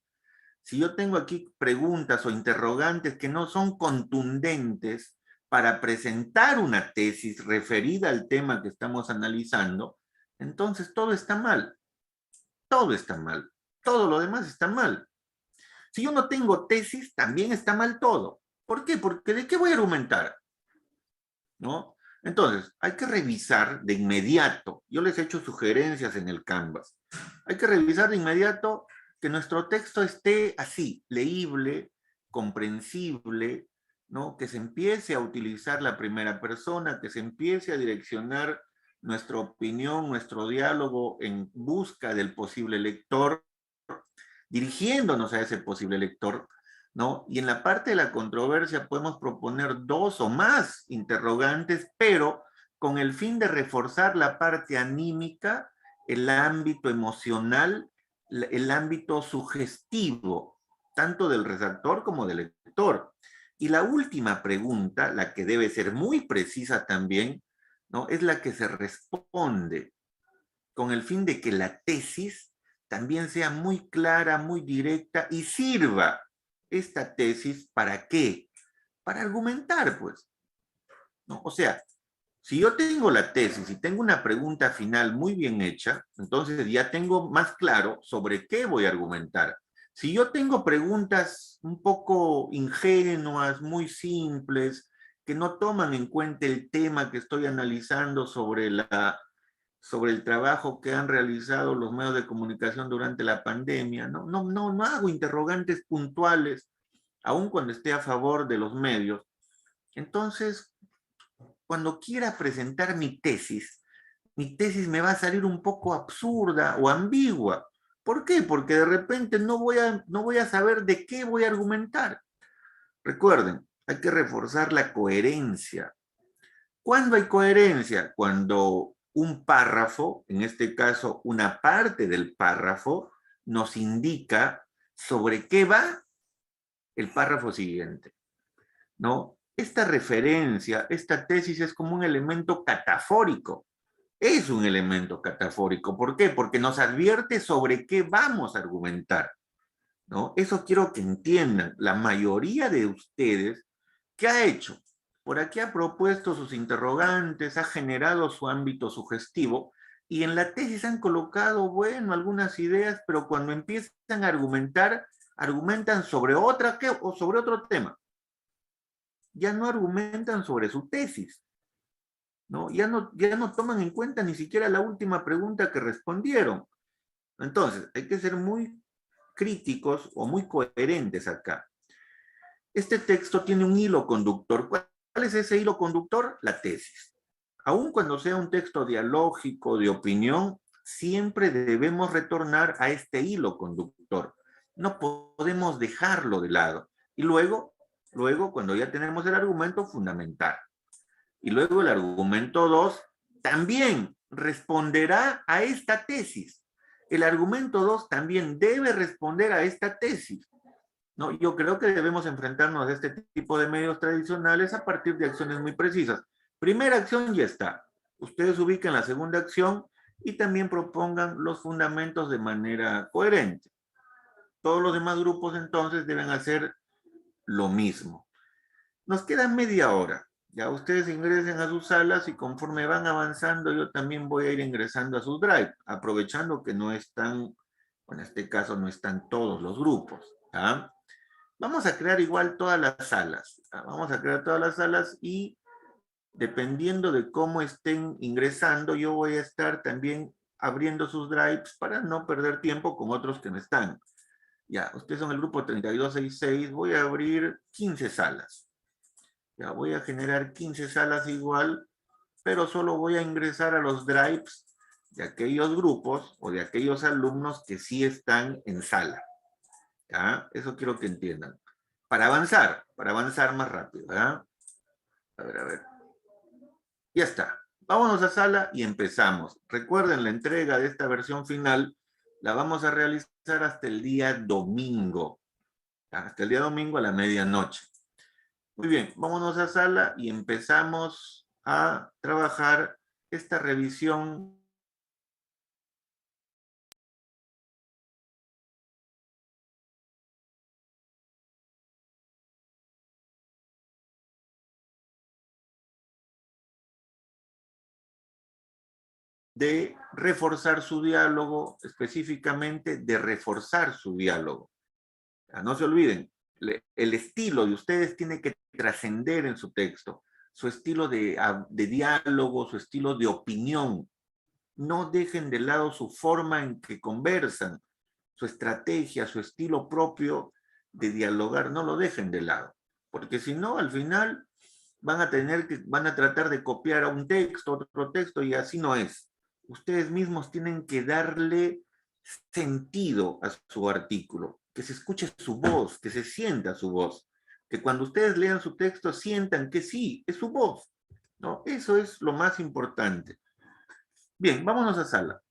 si yo tengo aquí preguntas o interrogantes que no son contundentes para presentar una tesis referida al tema que estamos analizando, entonces todo está mal. Todo está mal. Todo lo demás está mal. Si yo no tengo tesis, también está mal todo. ¿Por qué? Porque ¿de qué voy a argumentar? ¿No? Entonces, hay que revisar de inmediato. Yo les he hecho sugerencias en el Canvas. Hay que revisar de inmediato que nuestro texto esté así, leíble, comprensible, ¿no? Que se empiece a utilizar la primera persona, que se empiece a direccionar nuestra opinión, nuestro diálogo en busca del posible lector, dirigiéndonos a ese posible lector, ¿no? Y en la parte de la controversia podemos proponer 2 o más interrogantes, pero con el fin de reforzar la parte anímica, el ámbito emocional, el ámbito sugestivo, tanto del redactor como del lector. Y la última pregunta, la que debe ser muy precisa también, ¿no? Es la que se responde con el fin de que la tesis también sea muy clara, muy directa y sirva esta tesis ¿para qué? Para argumentar, pues, ¿no? O sea, si yo tengo la tesis y tengo una pregunta final muy bien hecha, entonces ya tengo más claro sobre qué voy a argumentar. Si yo tengo preguntas un poco ingenuas, muy simples, que no toman en cuenta el tema que estoy analizando sobre el trabajo que han realizado los medios de comunicación durante la pandemia, no hago interrogantes puntuales, aun cuando esté a favor de los medios. Entonces, cuando quiera presentar mi tesis me va a salir un poco absurda o ambigua. ¿Por qué? Porque de repente no voy a saber de qué voy a argumentar. Recuerden, hay que reforzar la coherencia. ¿Cuándo hay coherencia? Cuando un párrafo, en este caso una parte del párrafo, nos indica sobre qué va el párrafo siguiente, ¿no? Esta referencia, esta tesis es como un elemento catafórico. Es un elemento catafórico. ¿Por qué? Porque nos advierte sobre qué vamos a argumentar, ¿no? Eso quiero que entiendan. La mayoría de ustedes, ¿qué ha hecho? Por aquí ha propuesto sus interrogantes, ha generado su ámbito sugestivo y en la tesis han colocado, bueno, algunas ideas, pero cuando empiezan a argumentar, argumentan sobre otra o sobre otro tema. Ya no argumentan sobre su tesis, ¿no? Ya no toman en cuenta ni siquiera la última pregunta que respondieron. Entonces, hay que ser muy críticos o muy coherentes acá. Este texto tiene un hilo conductor. ¿Cuál es ese hilo conductor? La tesis. Aun cuando sea un texto dialógico, de opinión, siempre debemos retornar a este hilo conductor. No podemos dejarlo de lado. Y luego, cuando ya tenemos el argumento, fundamental. Y luego el argumento 2 también responderá a esta tesis. El argumento 2 también debe responder a esta tesis. No, yo creo que debemos enfrentarnos a este tipo de medios tradicionales a partir de acciones muy precisas. Primera acción ya está. Ustedes ubican la segunda acción y también propongan los fundamentos de manera coherente. Todos los demás grupos entonces deben hacer lo mismo. Nos queda media hora. Ya ustedes ingresen a sus salas y conforme van avanzando yo también voy a ir ingresando a sus drive, aprovechando que no están, en este caso no están todos los grupos. ¿Ah? Vamos a crear igual todas las salas. Vamos a crear todas las salas y dependiendo de cómo estén ingresando, yo voy a estar también abriendo sus drives para no perder tiempo con otros que no están. Ya, ustedes son el grupo 3266, voy a abrir 15 salas. Ya, voy a generar 15 salas igual, pero solo voy a ingresar a los drives de aquellos grupos o de aquellos alumnos que sí están en sala. ¿Ya? Eso quiero que entiendan. Para avanzar más rápido. ¿Ya? A ver. Ya está. Vámonos a sala y empezamos. Recuerden, la entrega de esta versión final la vamos a realizar hasta el día domingo. Hasta el día domingo a la medianoche. Muy bien, vámonos a sala y empezamos a trabajar esta revisión de reforzar su diálogo, específicamente de reforzar su diálogo. No se olviden, el estilo de ustedes tiene que trascender en su texto, su estilo de diálogo, su estilo de opinión. No dejen de lado su forma en que conversan, su estrategia, su estilo propio de dialogar, no lo dejen de lado, porque si no, al final van a tratar de copiar a un texto, otro texto, y así no es. Ustedes mismos tienen que darle sentido a su artículo, que se escuche su voz, que se sienta su voz, que cuando ustedes lean su texto sientan que sí, es su voz, ¿no? Eso es lo más importante. Bien, vámonos a sala.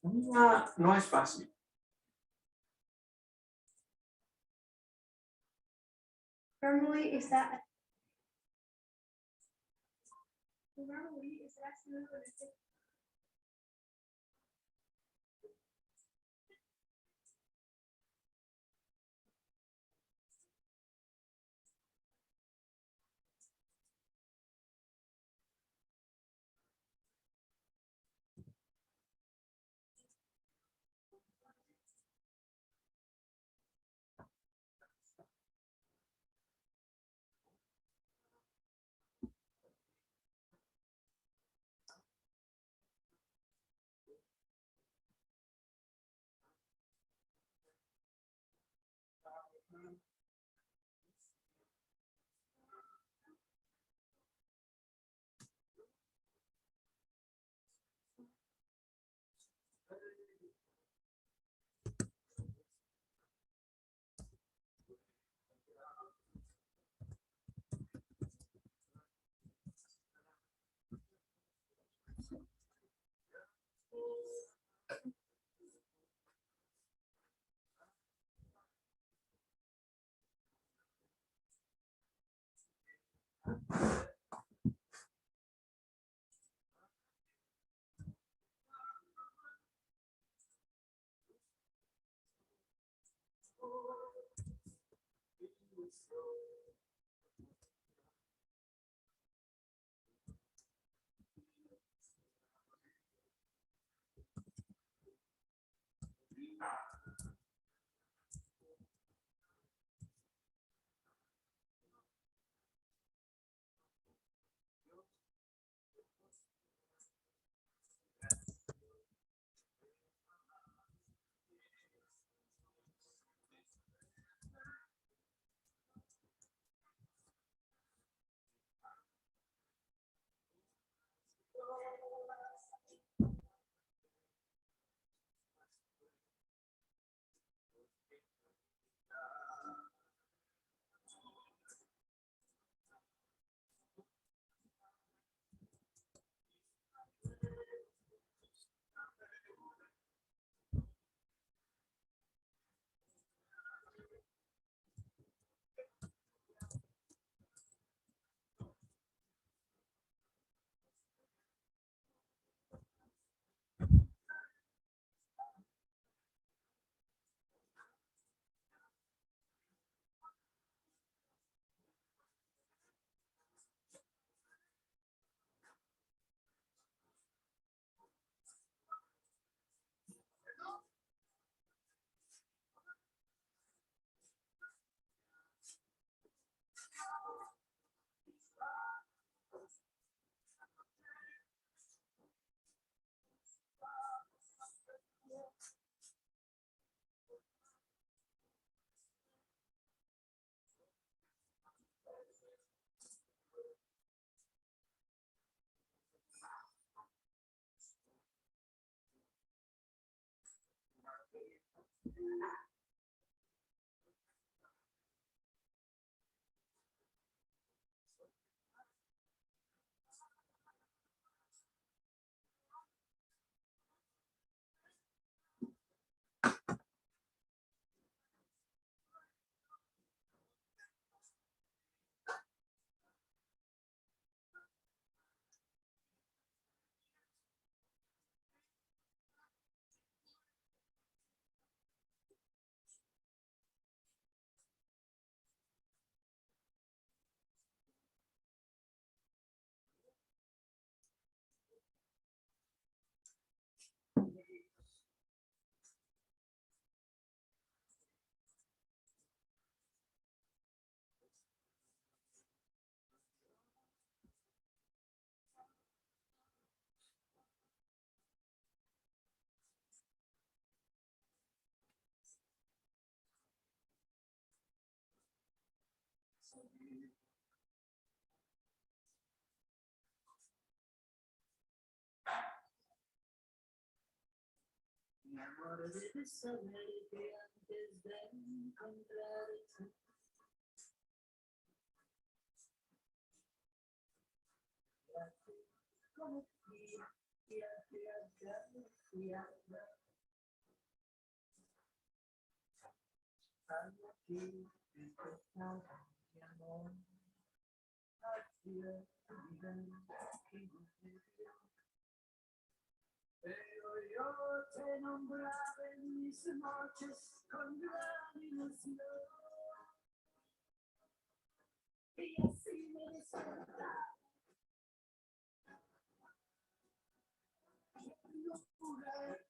No es fácil. Normally is that mi amor, debes saber que antes de encontrarte como fui, ya te acariciaba. Pero yo te nombraba en mis noches con gran ilusión. Y así me despertaba. Locura.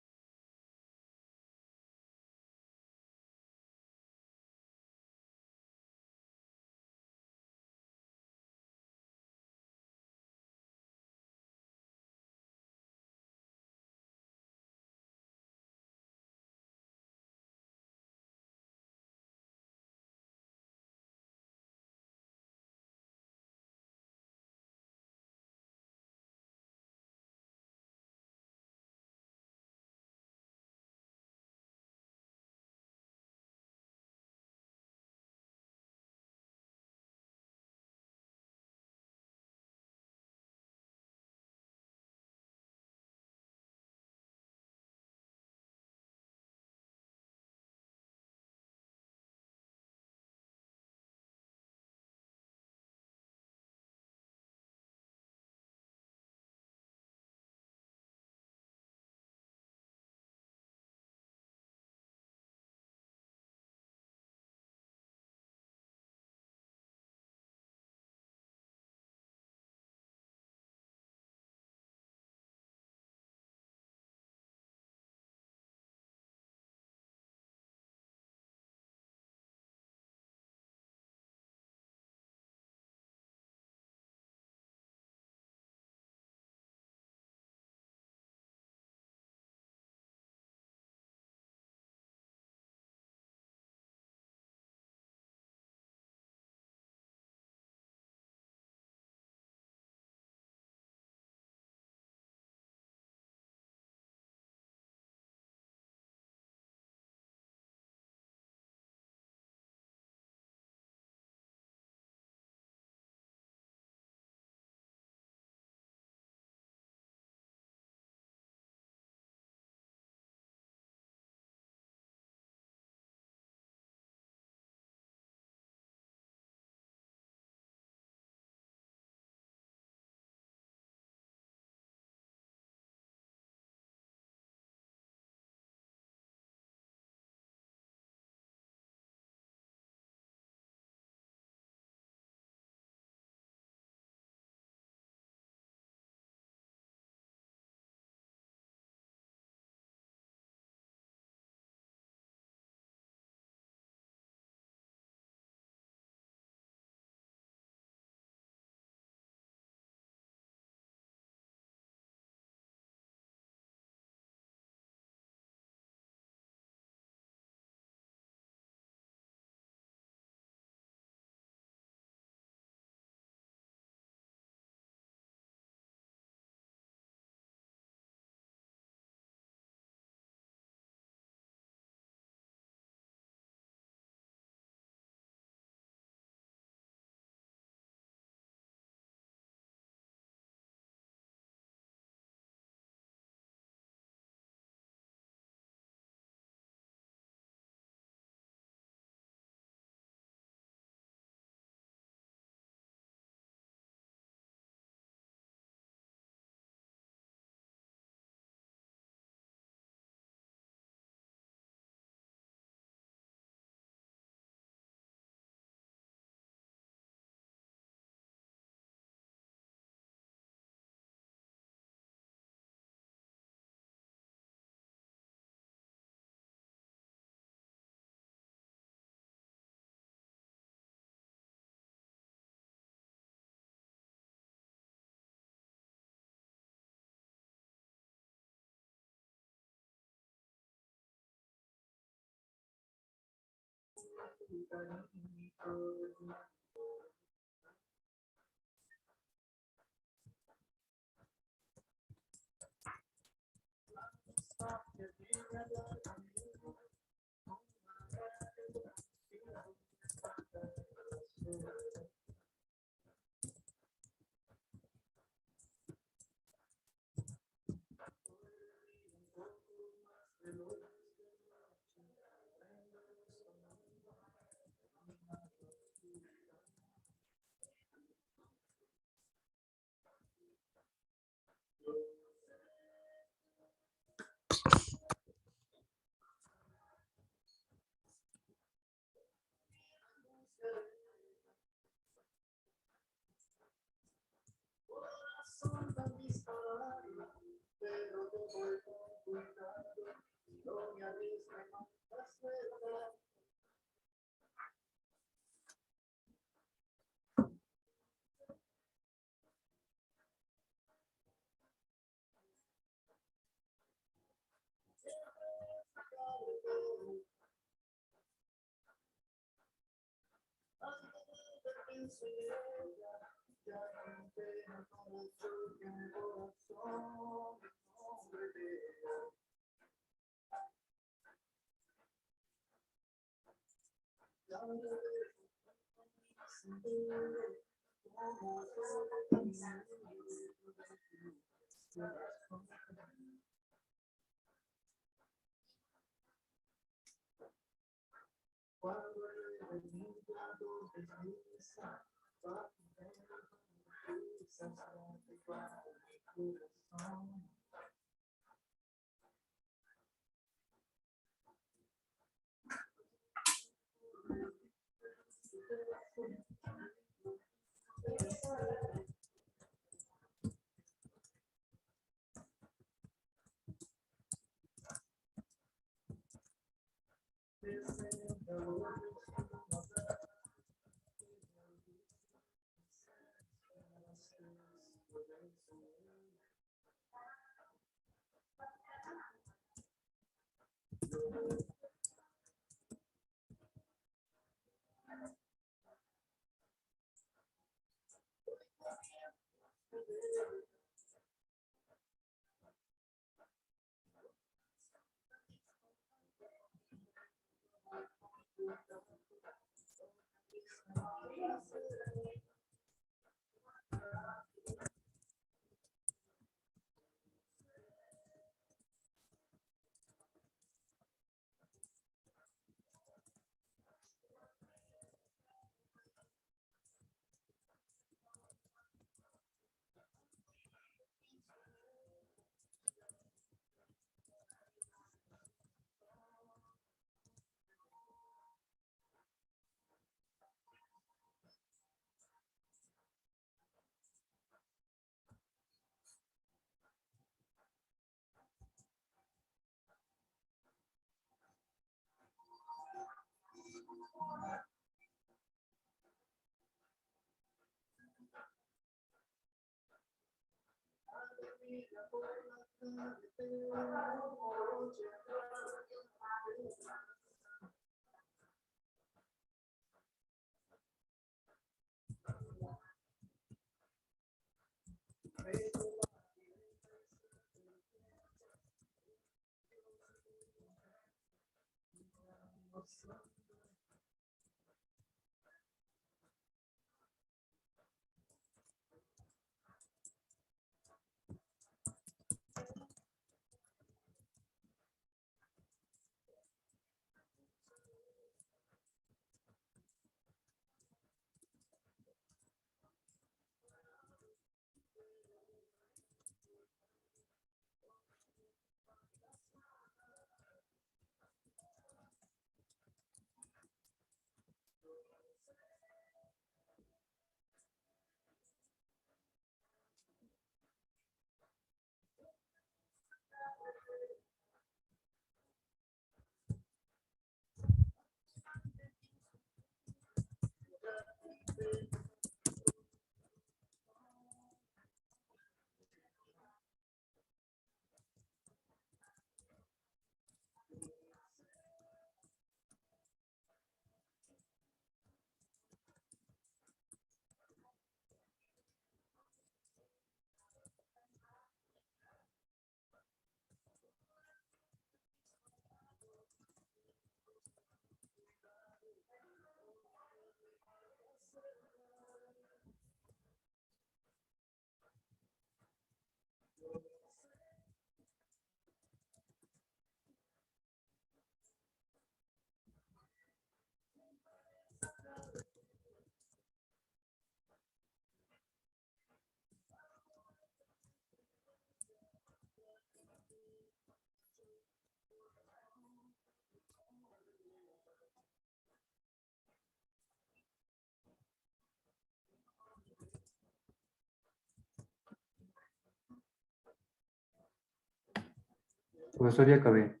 Profesor, ya acabé.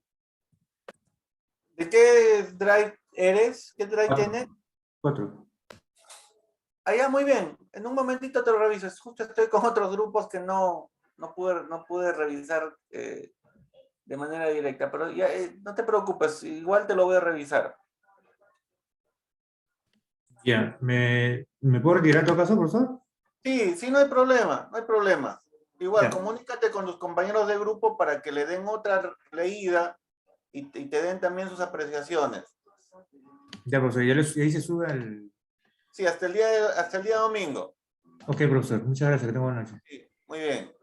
¿De qué drive eres? ¿Qué drive tienes? 4. Ah, ya, muy bien. En un momentito te lo revisas. Justo estoy con otros grupos que no pude revisar de manera directa, pero ya no te preocupes, igual te lo voy a revisar. Ya, ¿me puedo retirar en todo caso, profesor? Sí, sí, no hay problema, no hay problema. Igual, Ya. comunícate con tus compañeros de grupo para que le den otra leída y te den también sus apreciaciones. Ya, profesor, ya ahí se sube al... Sí, hasta el día domingo. Ok, profesor, muchas gracias, que tenga buena noche. Sí, muy bien.